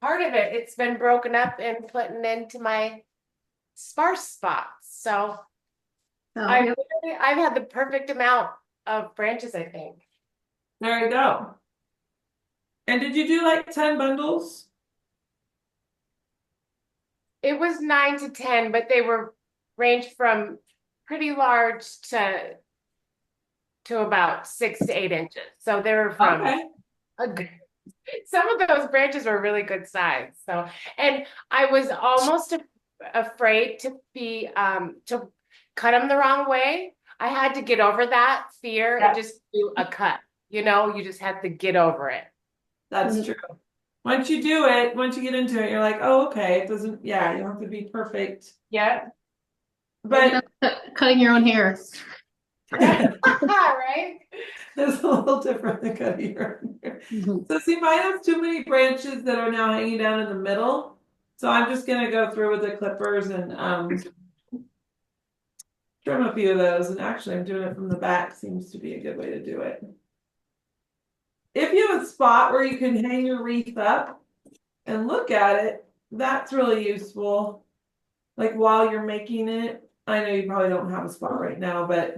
part of it, it's been broken up and putting into my sparse spots. So Oh, yep. I've had the perfect amount of branches, I think. There you go. And did you do like 10 bundles? It was 9 to 10, but they were ranged from pretty large to about 6 to 8 inches. So they were from Okay. a good, some of those branches were really good size. So, and I was almost afraid to cut them the wrong way. I had to get over that fear and just do a cut. You just have to get over it. That's Mhm. true. Once you do it, once you get into it, you're like, oh, okay, it doesn't, yeah, you don't have to be perfect. Yeah. But Cutting your own hair. Right? it's a little different than cutting your hair. Mhm. So see, mine has too many branches that are now hanging down in the middle. So I'm just gonna go through with the clippers and trim a few of those. And actually I'm doing it from the back, seems to be a good way to do it. If you have a spot where you can hang your wreath up and look at it, that's really useful. Like while you're making it, I know you probably don't have a spot right now, but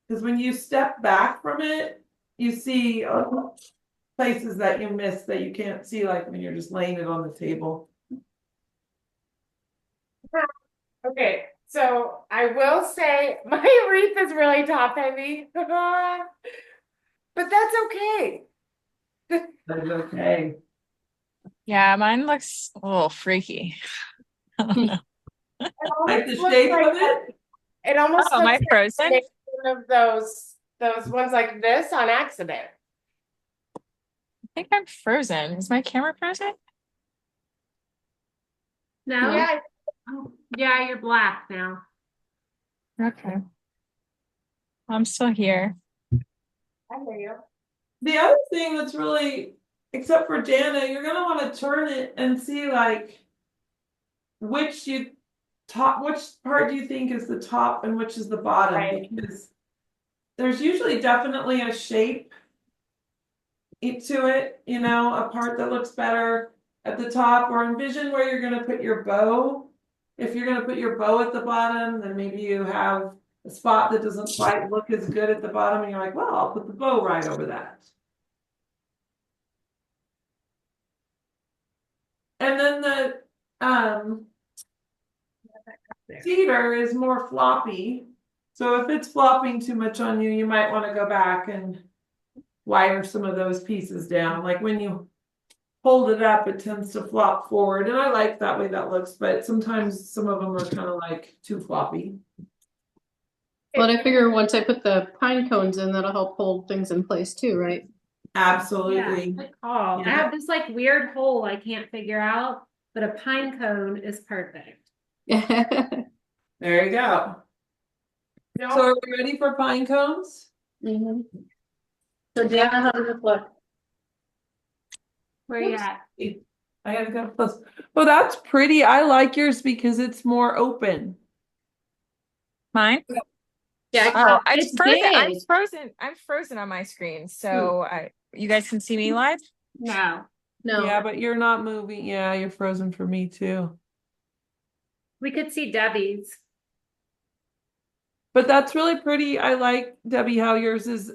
because when you step back from it, you see places that you miss that you can't see, like when you're just laying it on the table. Okay, so I will say my wreath is really top heavy, but that's okay. That's okay. Yeah, mine looks a little freaky. I don't know. It Like the almost looks shape like of it? it almost Oh, am looks I like frozen? making one of those ones like this on accident. I think I'm frozen. Is my camera frozen? No? Yeah, Oh, yeah, you're black now. Okay. I'm still here. I hear you. The other thing that's really, except for Jana, you're gonna want to turn it and see like which which part do you think is the top and which is the bottom? Right. Because there's usually definitely a shape to it, a part that looks better at the top, or envision where you're gonna put your bow. If you're gonna put your bow at the bottom, then maybe you have a spot that doesn't quite look as good at the bottom, and you're like, well, I'll put the bow right over that. And then the cedar is more floppy. So if it's flopping too much on you, you might want to go back and wire some of those pieces down. Like when you hold it up, it tends to flop forward. And I like that way that looks, but sometimes some of them are kind of like too floppy. But I figure once I put the pine cones in, that'll help hold things in place too, right? Absolutely. Good call. I have this like weird hole I can't figure out, but a pine cone is perfect. There you go. No, So are we ready for pine cones? Mhm. So Jana, how does it look? Where you Oops. at? I gotta go close. Oh, that's pretty. I like yours because it's more open. Mine? Yeah. Oh, I'm It's frozen. I'm big. frozen. I'm frozen on my screen. So you guys can see me live? No, No. Yeah, but you're not moving. Yeah, you're frozen for me too. we could see Debbie's. But that's really pretty. I like Debbie how yours is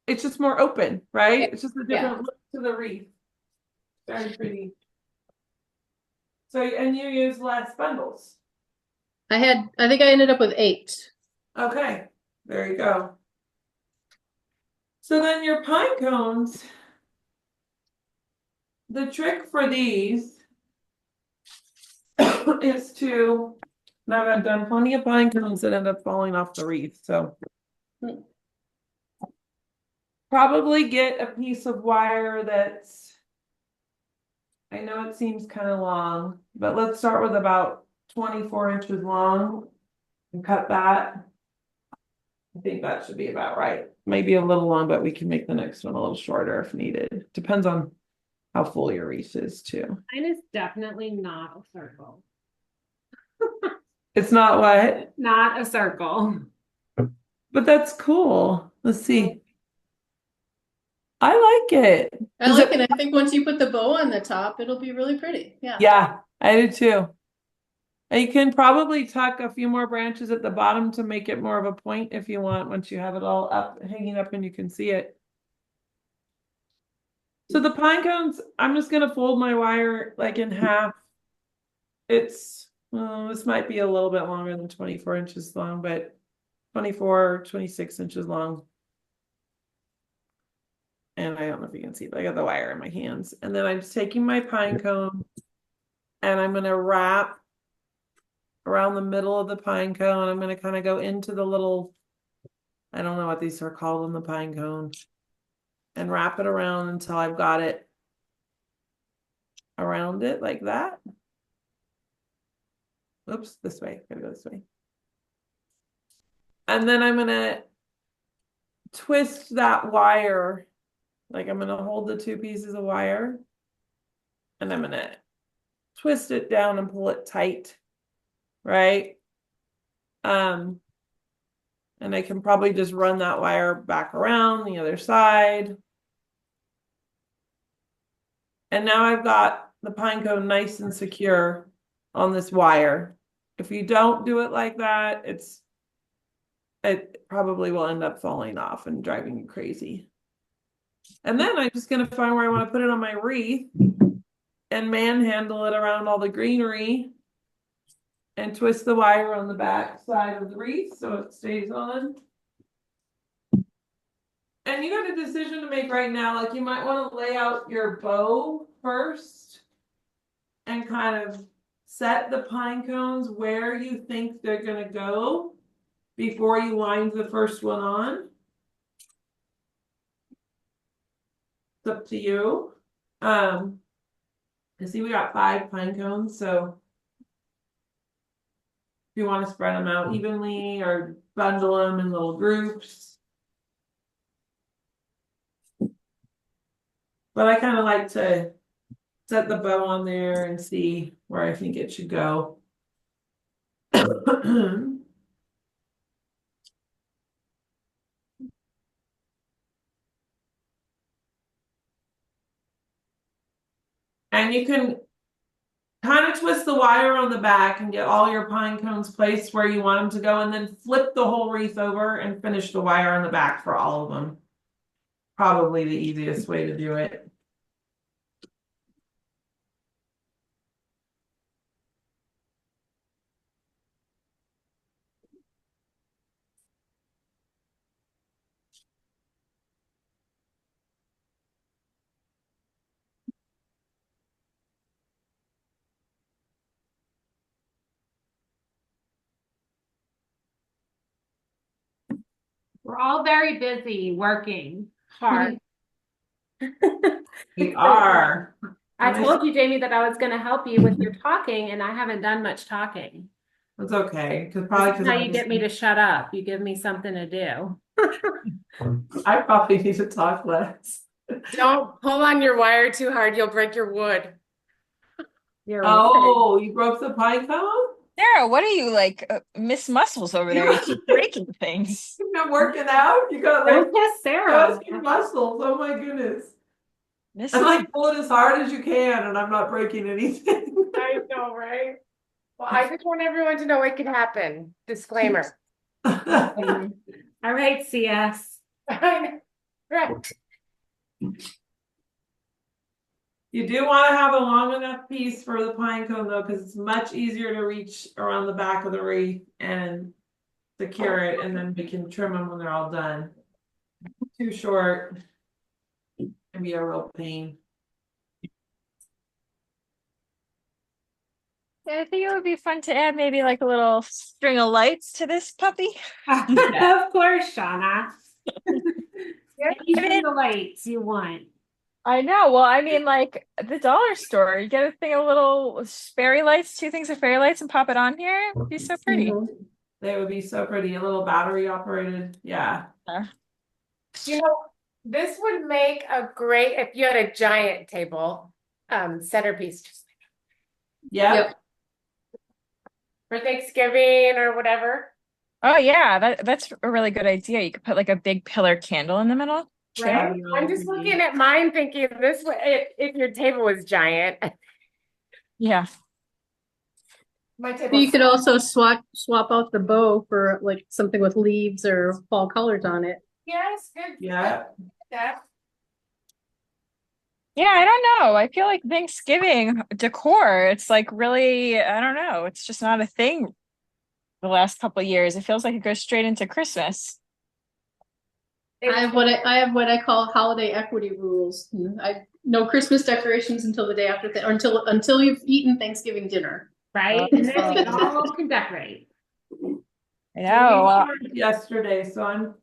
it's just more open, right? It's just a Yeah. different look to the wreath. Very pretty. So and you use less bundles. I think I ended up with 8. Okay, there you go. So then your pine cones, the trick for these is to, now I've done plenty of pine cones that end up falling off the wreath, so probably get a piece of wire that's, I know it seems kind of long, but let's start with about 24 inches long and cut that. I think that should be about right. Maybe a little long, but we can make the next one a little shorter if needed. Depends on how full your wreath is too. Mine is definitely not a circle. It's not what? Not a circle. But that's cool. Let's see. I like it. I like it. I think once you put the bow on the top, it'll be really pretty. Yeah. Yeah, I do too. And you can probably tuck a few more branches at the bottom to make it more of a point if you want, once you have it all up, hanging up and you can see it. So the pine cones, I'm just gonna fold my wire like in half. It's, this might be a little bit longer than 24 inches long, but 24, 26 inches long. And I don't know if you can see, but I got the wire in my hands. And then I'm just taking my pine cone and I'm gonna wrap around the middle of the pine cone. I'm gonna kind of go into the little, I don't know what these are called in the pine cone, and wrap it around until I've got it around it like that. Oops, this way, gotta go this way. And then I'm gonna twist that wire. Like I'm gonna hold the two pieces of wire and I'm gonna twist it down and pull it tight, right? And I can probably just run that wire back around the other side. And now I've got the pine cone nice and secure on this wire. If you don't do it like that, it probably will end up falling off and driving you crazy. And then I'm just going to find where I want to put it on my wreath and manhandle it around all the greenery and twist the wire on the back side of the wreath so it stays on. And you got a decision to make right now. Like you might want to lay out your bow first and kind of set the pine cones where you think they're going to go before you line the first one on. It's up to you. I see we got 5 pine cones, so if you want to spread them out evenly or bundle them in little groups. But I kind of like to set the bow on there and see where I think it should go. And you can kind of twist the wire on the back and get all your pine cones placed where you want them to go, and then flip the whole wreath over and finish the wire on the back for all of them. Probably the easiest way to do it. We're all very busy working hard. We are. I told you, Jamie, that I was going to help you with your talking, and I haven't done much talking. It's okay, because This probably is how you get me to shut up. You give me something to do. I probably need to talk less. Don't pull on your wire too hard, you'll break your wood. Oh, you broke the pine cone? Sarah, what are you like, Miss Muscles over there? You keep breaking things. You've been working out? You got like Don't kiss Sarah. muscles. Oh my goodness. Miss I'm like, pull it as hard as you can, and I'm not breaking anything. I know, right? Well, I just want everyone to know it can happen. Disclaimer. All right, CS. Right. You do want to have a long enough piece for the pine cone though, because it's much easier to reach around the back of the wreath and secure it, and then we can trim them when they're all done. Too short can be a real pain. I think it would be fun to add maybe like a little string of lights to this puppy. Of course, Shauna. Even the lights you want. I know. Well, I mean, like the dollar store, you get a thing of little fairy lights, 2 things of fairy lights, and pop it on here. It'd be so pretty. They would be so pretty, a little battery operated. Yeah. You know, this would make a great, if you had a giant table, centerpiece just Yep. for Thanksgiving or whatever. Oh yeah, that's a really good idea. You could put like a big pillar candle in the middle. Right? That'd be really I'm just pretty. looking at mine thinking this way, if your table was giant. Yeah. My table. You could also swap out the bow for like something with leaves or fall colors on it. Yes, good. Yeah. That. Yeah, I don't know. I feel like Thanksgiving decor, it's like really, I don't know. It's just not a thing the last couple of years. It feels like it goes straight into Christmas. I have what I call holiday equity rules. I no Christmas decorations until the day after or until you've eaten Thanksgiving dinner. Right? And then we all can decorate. I know. Well, we started yesterday, so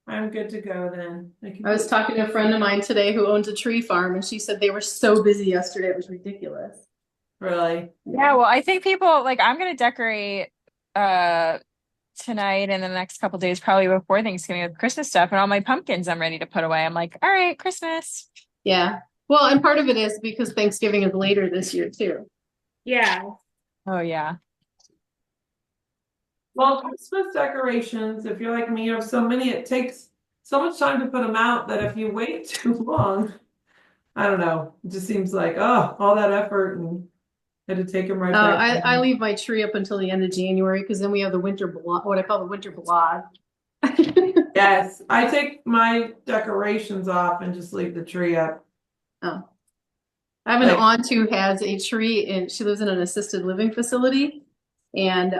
I'm good to go then. I was talking to a friend of mine today who owns a tree farm, and she said they were so busy yesterday, it was ridiculous. Really? Yeah, well, I think people like I'm gonna decorate tonight and the next couple days, probably before Thanksgiving with Christmas stuff and all my pumpkins I'm ready to put away. I'm like, all right, Christmas. Yeah. Well, and part of it is because Thanksgiving is later this year too. Yeah. Oh yeah. Well, Christmas decorations, if you're like me, you have so many, it takes so much time to put them out that if you wait too long, I don't know, it just seems like, oh, all that effort and had to take them right back. I leave my tree up until the end of January because then we have the winter what I call the winter blot. Yes, I take my decorations off and just leave the tree up. Oh. I have an aunt who has a tree and she lives in an assisted living facility. And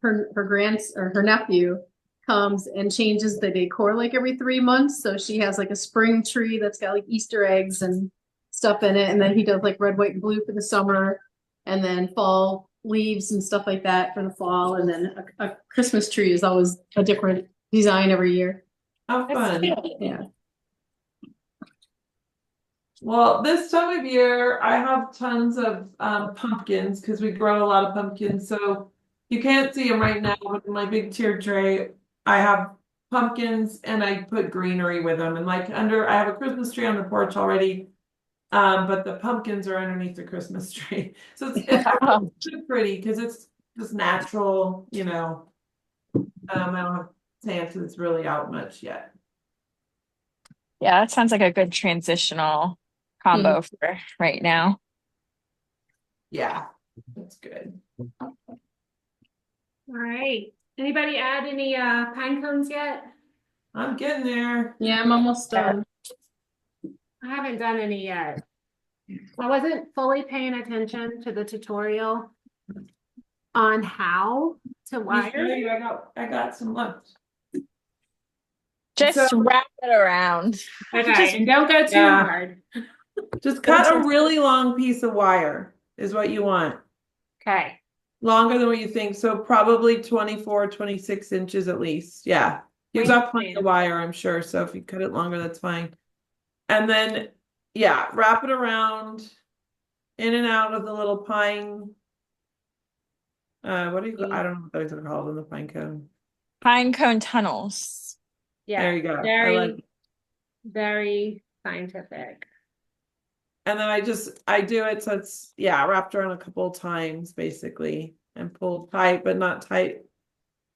her nephew comes and changes the decor like every 3 months. So she has like a spring tree that's got like Easter eggs and stuff in it. And then he does like red, white, and blue for the summer, and then fall leaves and stuff like that for the fall. And then a Christmas tree is always a different design every year. How fun. Yeah. Well, this time of year, I have tons of pumpkins because we grow a lot of pumpkins. So you can't see them right now, but in my big tier tray, I have pumpkins and I put greenery with them. And like I have a Christmas tree on the porch already, but the pumpkins are underneath the Christmas tree. So it's pretty because it's just natural, you know. I don't have Santa that's really out much yet. Yeah, that sounds like a good transitional combo for right now. Yeah, that's good. All right. Anybody add any pine cones yet? I'm getting there. Yeah, I'm almost done. I haven't done any yet. I wasn't fully paying attention to the tutorial on how to wire. I got some left. Just wrap it around. Okay, and don't go too hard. Just cut a really long piece of wire is what you want. Okay. Longer than what you think. So probably 24, 26 inches at least. Yeah. You've got plenty of wire, I'm sure. So if you cut it longer, that's fine. And then, yeah, wrap it around in and out of the little pine. What do you, I don't know what those are called in the pine cone. Pine cone tunnels. Yeah. There you go. Very, very scientific. And then I do it so it's, yeah, wrapped around a couple of times basically and pulled tight, but not tight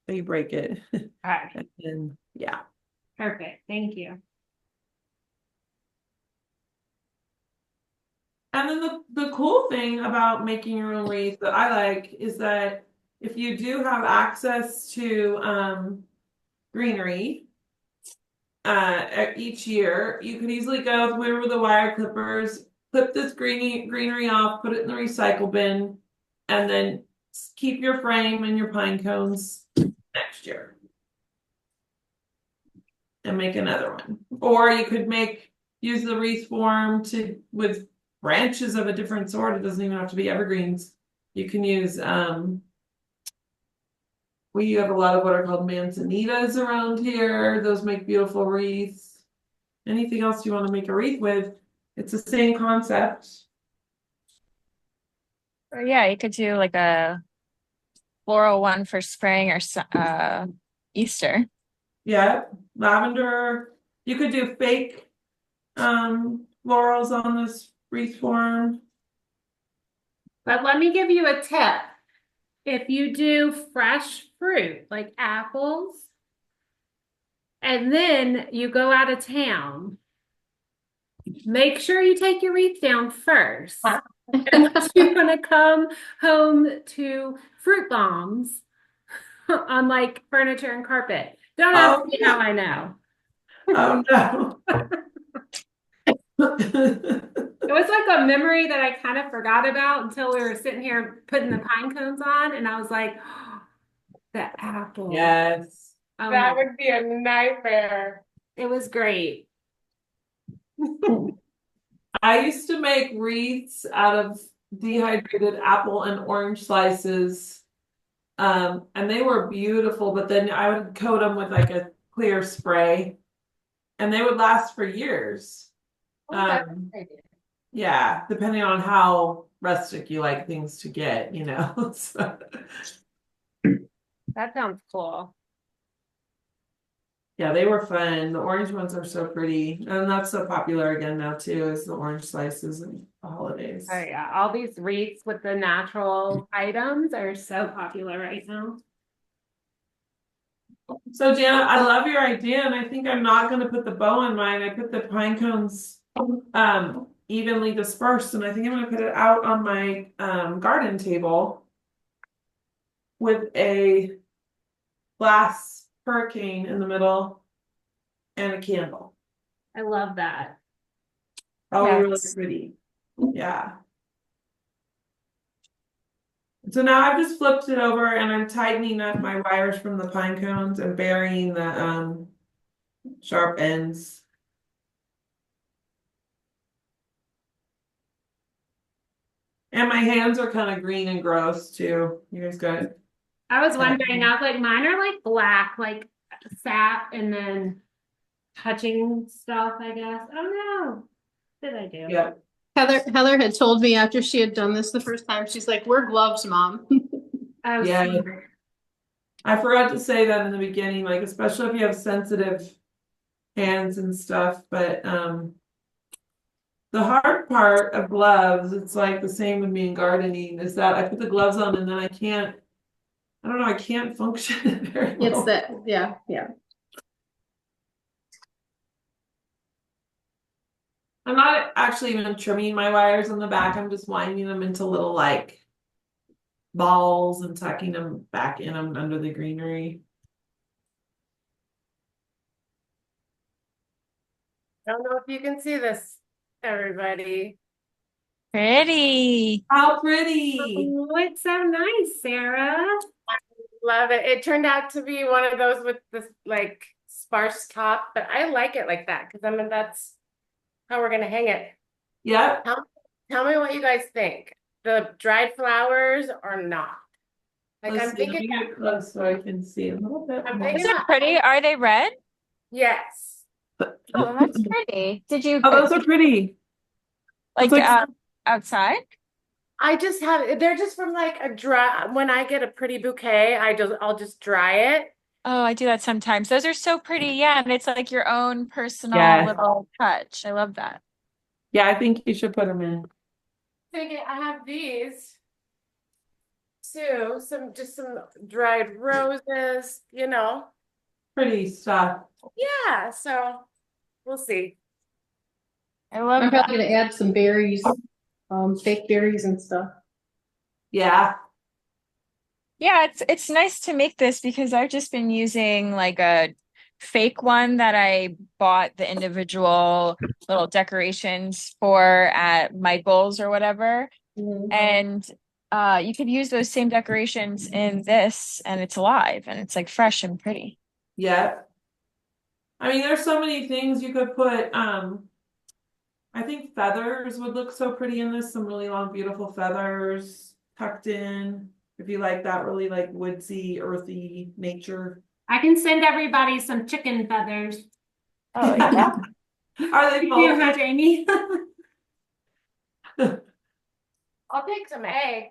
so you break it. Okay. And then, yeah. Perfect. Thank you. And then the cool thing about making your own wreath that I like is that if you do have access to greenery each year, you can easily go through with the wire clippers, clip this greenery off, put it in the recycle bin, and then keep your frame and your pine cones next year. And make another one. Or you could use the wreath form with branches of a different sort. It doesn't even have to be evergreens. You can use we have a lot of what are called manzanitas around here. Those make beautiful wreaths. Anything else you want to make a wreath with, it's the same concept. Or yeah, you could do like a floral one for spring or Easter. Yeah, lavender. You could do fake florals on this wreath form. But let me give you a tip. If you do fresh fruit, like apples, and then you go out of town, make sure you take your wreath down first. Unless you're gonna come home to fruit bombs on like furniture and carpet. Don't ask Oh, me how I know. oh no. It was like a memory that I kind of forgot about until we were sitting here putting the pine cones on, and I was like, oh, the apple. Yes. Oh That my, would be a nightmare. it was great. I used to make wreaths out of dehydrated apple and orange slices. And they were beautiful, but then I would coat them with like a clear spray and they would last for years. Yeah, depending on how rustic you like things to get, you know. So, That sounds cool. yeah, they were fun. The orange ones are so pretty. And that's so popular again now too, is the orange slices and the holidays. Oh yeah, all these wreaths with the natural items are so popular right now. So Jana, I love your idea, and I think I'm not gonna put the bow on mine. I put the pine cones evenly dispersed, and I think I'm gonna put it out on my garden table with a glass hurricane in the middle and a candle. I love that. Oh, really Yes. pretty. Yeah. So now I've just flipped it over and I'm tightening up my wires from the pine cones and burying the sharp ends. And my hands are kind of green and gross too. You guys got it? I was wondering, I was like, mine are like black, like sap and then touching stuff, I guess. Oh no. What did I do? Yeah. Heather had told me after she had done this the first time, she's like, wear gloves, Mom. Oh, Yeah. smart. I forgot to say that in the beginning, like especially if you have sensitive hands and stuff, but the hard part of gloves, it's like the same with me in gardening, is that I put the gloves on and then I don't know, I can't function very well. It's that, yeah. I'm not actually even trimming my wires on the back. I'm just winding them into little like balls and tucking them back in them under the greenery. I don't know if you can see this, everybody. Pretty. How pretty! Oh, it's so nice, Sarah. Love it. It turned out to be one of those with this like sparse top, but I like it like that because I mean that's how we're gonna hang it. Yep. Tell me what you guys think. The dried flowers or not? Like Let's I'm see, let thinking, me get close so I can see a little bit I'm more. thinking Those are pretty. Are they red? yes. Oh, that's pretty. Did you Oh, those are pretty. like It's like outside? I just have they're just from like a dry when I get a pretty bouquet, I'll just dry it. Oh, I do that sometimes. Those are so pretty. Yeah, and it's like your own personal Yeah. little touch. I love that. Yeah, I think you should put them in. Thinking I have these too, some dried roses, you know. Pretty stuff. Yeah, so we'll see. I love I'm that. probably gonna add some berries, fake berries and stuff. Yeah. Yeah, it's nice to make this because I've just been using like a fake one that I bought the individual little decorations for at Michael's or whatever. And you could use those same decorations in this and it's alive and it's like fresh and pretty. Yeah. I mean, there's so many things you could put. I think feathers would look so pretty in this. Some really long, beautiful feathers tucked in. If you like that really like woodsy, earthy nature. I can send everybody some chicken feathers. Oh yeah. Are they You, huh, both? Jamie? I'll take some egg.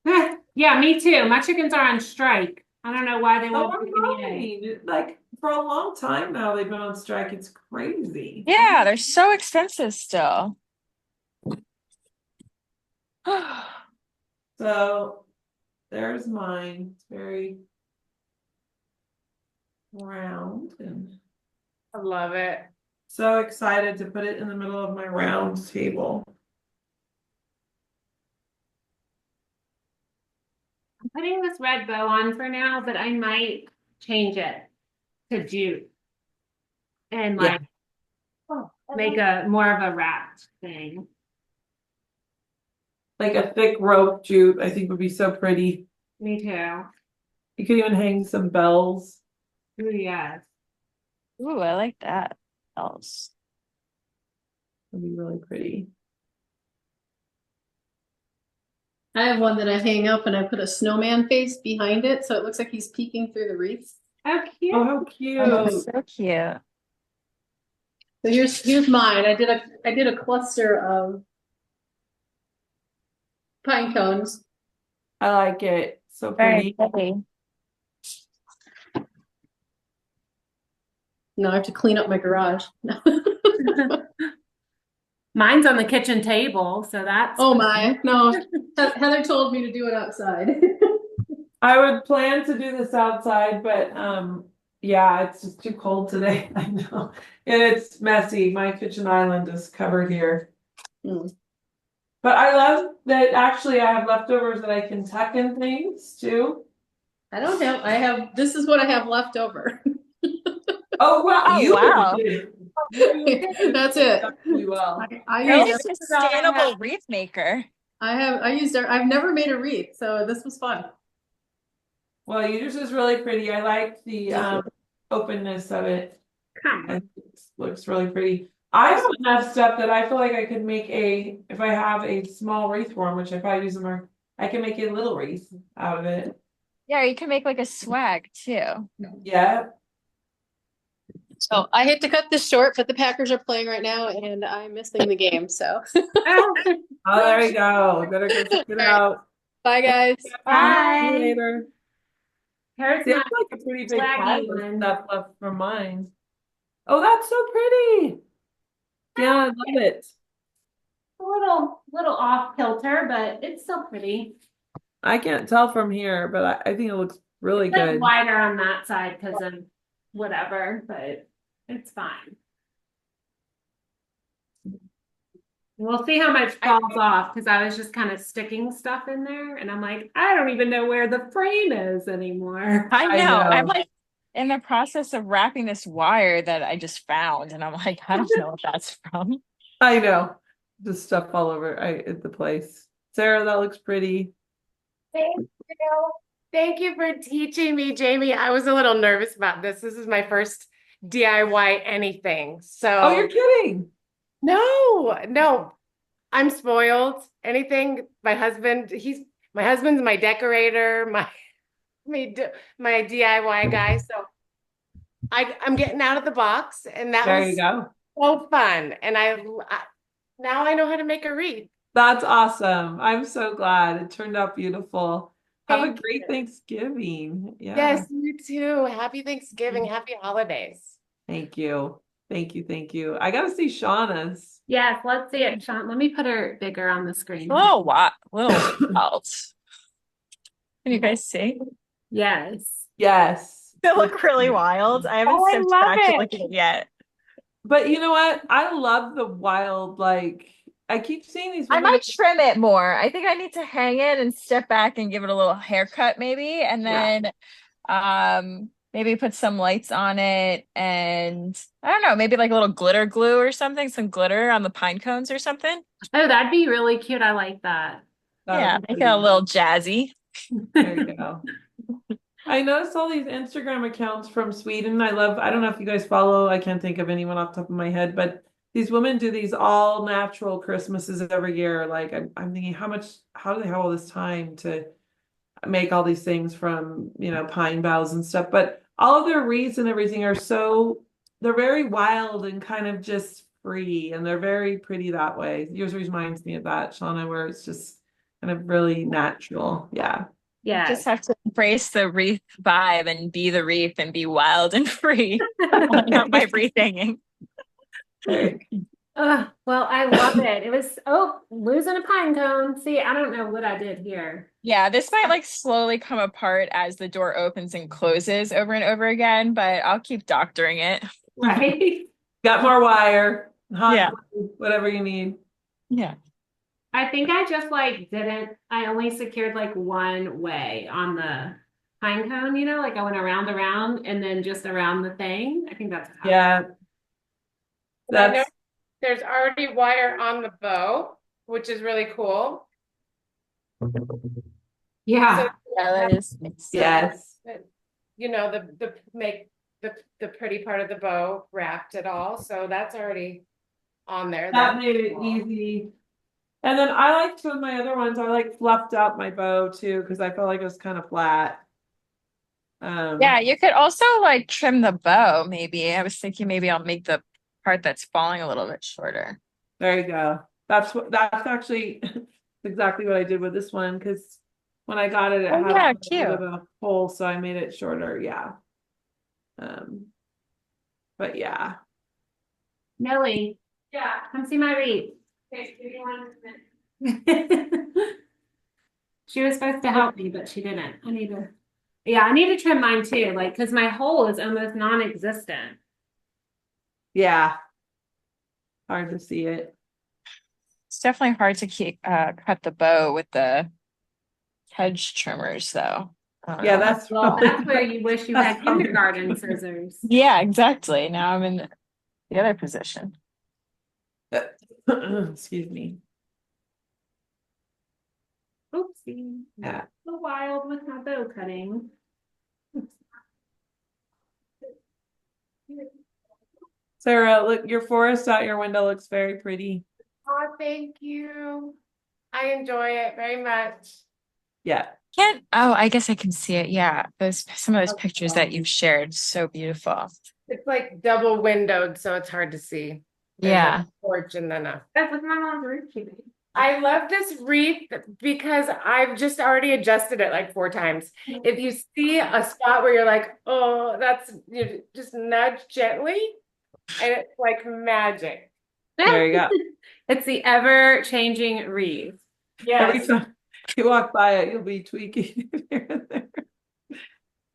Yeah, me too. My chickens are on strike. I don't know why they So won't are pick any eggs. mine. Like for a long time now, they've been on strike. It's crazy. Yeah, they're so expensive still. So there's mine. It's very round and I love it. so excited to put it in the middle of my round table. I'm putting this red bow on for now, but I might change it to jute and Yeah. like make a more of a wrapped thing. Like a thick rope jute, I think would be so pretty. Me too. You could even hang some bells. Ooh, yes. Ooh, I like that. Else. It'd be really pretty. I have one that I hang up and I put a snowman face behind it, so it looks like he's peeking through the wreath. Oh, cute. Oh, how cute. Oh, so cute. So here's mine. I did a cluster of pine cones. I like it. So Very pretty. pretty. Now I have to clean up my garage. Mine's on the kitchen table, so that's Oh my, no. Heather told me to do it outside. I would plan to do this outside, but yeah, it's just too cold today. I know. And it's messy. My kitchen island is covered here. Hmm. But I love that actually I have leftovers that I can tuck in things too. This is what I have left over. Oh wow, Oh, you wow. did. That's it. Really well. I You're used, like a sustainable wreath maker. I've never made a wreath, so this was fun. Well, yours is really pretty. I like the Thank you. openness of it. come. I think it looks really pretty. I have enough stuff that I feel like I could make if I have a small wreath form, which I probably use more, I can make a little wreath out of it. Yeah, you can make like a swag too. Yeah. So I hate to cut this short, but the Packers are playing right now and I'm missing the game. So Oh, there we go. Better go check it out. bye guys. See you Bye. later. Here's See, I my have like a pretty big swaggy pile of one. stuff left from mine. Oh, that's so pretty. Yeah, I love it. a little off kilter, but it's still pretty. I can't tell from here, but I think it looks really It's like good. wider on that side because of whatever, but it's fine. We'll see how much falls off because I was just kind of sticking stuff in there and I'm like, I don't even know where the frame is anymore. I I know. I'm know. like in the process of wrapping this wire that I just found, and I'm like, I don't know what that's from. I know. Just stuff all over at the place. Sarah, that looks pretty. Thank you. Thank you for teaching me, Jamie. I was a little nervous about this. This is my first DIY anything. Oh, you're So kidding. no, I'm spoiled. Anything, my husband's my decorator, my DIY guy. So I'm getting out of the box, and that There you was go. so fun. And now I know how to make a wreath. That's awesome. I'm so glad it turned out beautiful. Have a Thank great you. Thanksgiving. Yeah. Yes, you too. Happy Thanksgiving. Happy holidays. Thank you. Thank you. Thank you. I gotta see Shauna's. Yes, let's see it, Sean. Let me put her bigger on the screen. Oh, wow. Little wild. Can you guys see? Yes. Yes. They look really wild. I haven't Oh, I stepped love back to it. look at it yet. But you know what? I love the wild, like I keep seeing these I women. might trim it more. I think I need to hang it and step back and give it a little haircut maybe, and Yeah. then maybe put some lights on it, and I don't know, maybe like a little glitter glue or something, some glitter on the pine cones or something. Oh, that'd be really cute. I like that. That Yeah, would be make it a pretty. little jazzy. There you go. I noticed all these Instagram accounts from Sweden. I don't know if you guys follow, I can't think of anyone off the top of my head, but these women do these all natural Christmases every year. Like I'm thinking how do they have all this time to make all these things from, pine boughs and stuff? But all of their wreaths and everything they're very wild and kind of just free, and they're very pretty that way. Yours reminds me of that, Shauna, where it's just kind of really natural. Yeah. Yeah. Just have to embrace the wreath vibe and be the wreath and be wild and free. I want my wreath hanging. Well, I love it. It was, oh, losing a pine cone. See, I don't know what I did here. Yeah, this might like slowly come apart as the door opens and closes over and over again, but I'll keep doctoring it. Right. Got more wire, hot Yeah. glue, whatever you need. Yeah. I think I just like I only secured like one way on the pine cone, you know, like I went around and then just around the thing. I think that's how. Yeah. And I know That's there's already wire on the bow, which is really cool. Yeah. So Yeah, that is. yes. you know, the make the pretty part of the bow wrapped it all. So that's already on there. That That's made it cool. easy. And then I like two of my other ones. I like fluffed out my bow too because I felt like it was kind of flat. Yeah, you could also like trim the bow, maybe. I was thinking maybe I'll make the part that's falling a little bit shorter. There you go. That's actually exactly what I did with this one because when I got it, it Oh, had yeah, a bit of cute. a hole, so I made it shorter. Yeah. But yeah. Millie, Yeah. come see my wreath. Okay, give me 1 minute. She was supposed to help me, but she didn't. I need to trim mine too, like, because my hole is almost non-existent. Yeah. Hard to see it. It's definitely hard to keep cut the bow with the hedge trimmers, though. I don't Yeah, know. that's Well, probably that's where you wish you that's had probably- kindergarten scissors. Yeah, exactly. Now I'm in the other position. Excuse me. Oopsie. Yeah. So wild with my bow cutting. Sarah, look, your forest out your window looks very pretty. Oh, thank you. I enjoy it very much. Yeah. I guess I can see it. Yeah. Some of those pictures that you've shared, so beautiful. It's like double windowed, so it's hard to see. There's Yeah. a porch and then That's with my mom's roof shooting. I love this wreath because I've just already adjusted it like 4 times. If you see a spot where you're like, oh, you just nudge gently, and it's like magic. There you go. It's the ever-changing wreath. Every Yes. time you walk by it, you'll be tweaking it here and there.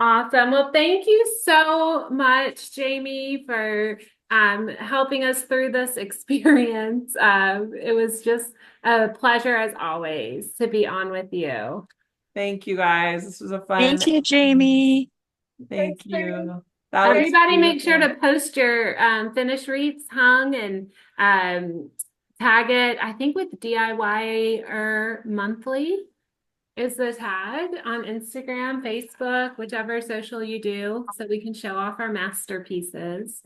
Awesome. Well, thank you so much, Jamie, for helping us through this experience. It was just a pleasure as always to be on with you. Thank you guys. This was a fun. Thank you, Jamie. Thank Thanks, you. That was Everybody make sure beautiful. to post your finished wreaths hung and tag it, I think with DIY or monthly is the tag on Instagram, Facebook, whichever social you do, so we can show off our masterpieces.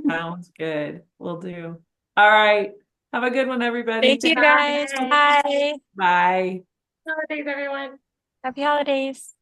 Sounds good. Will do. All right. Have a good one, everybody. Thank you guys. Bye. Bye. Holidays, everyone. Happy holidays.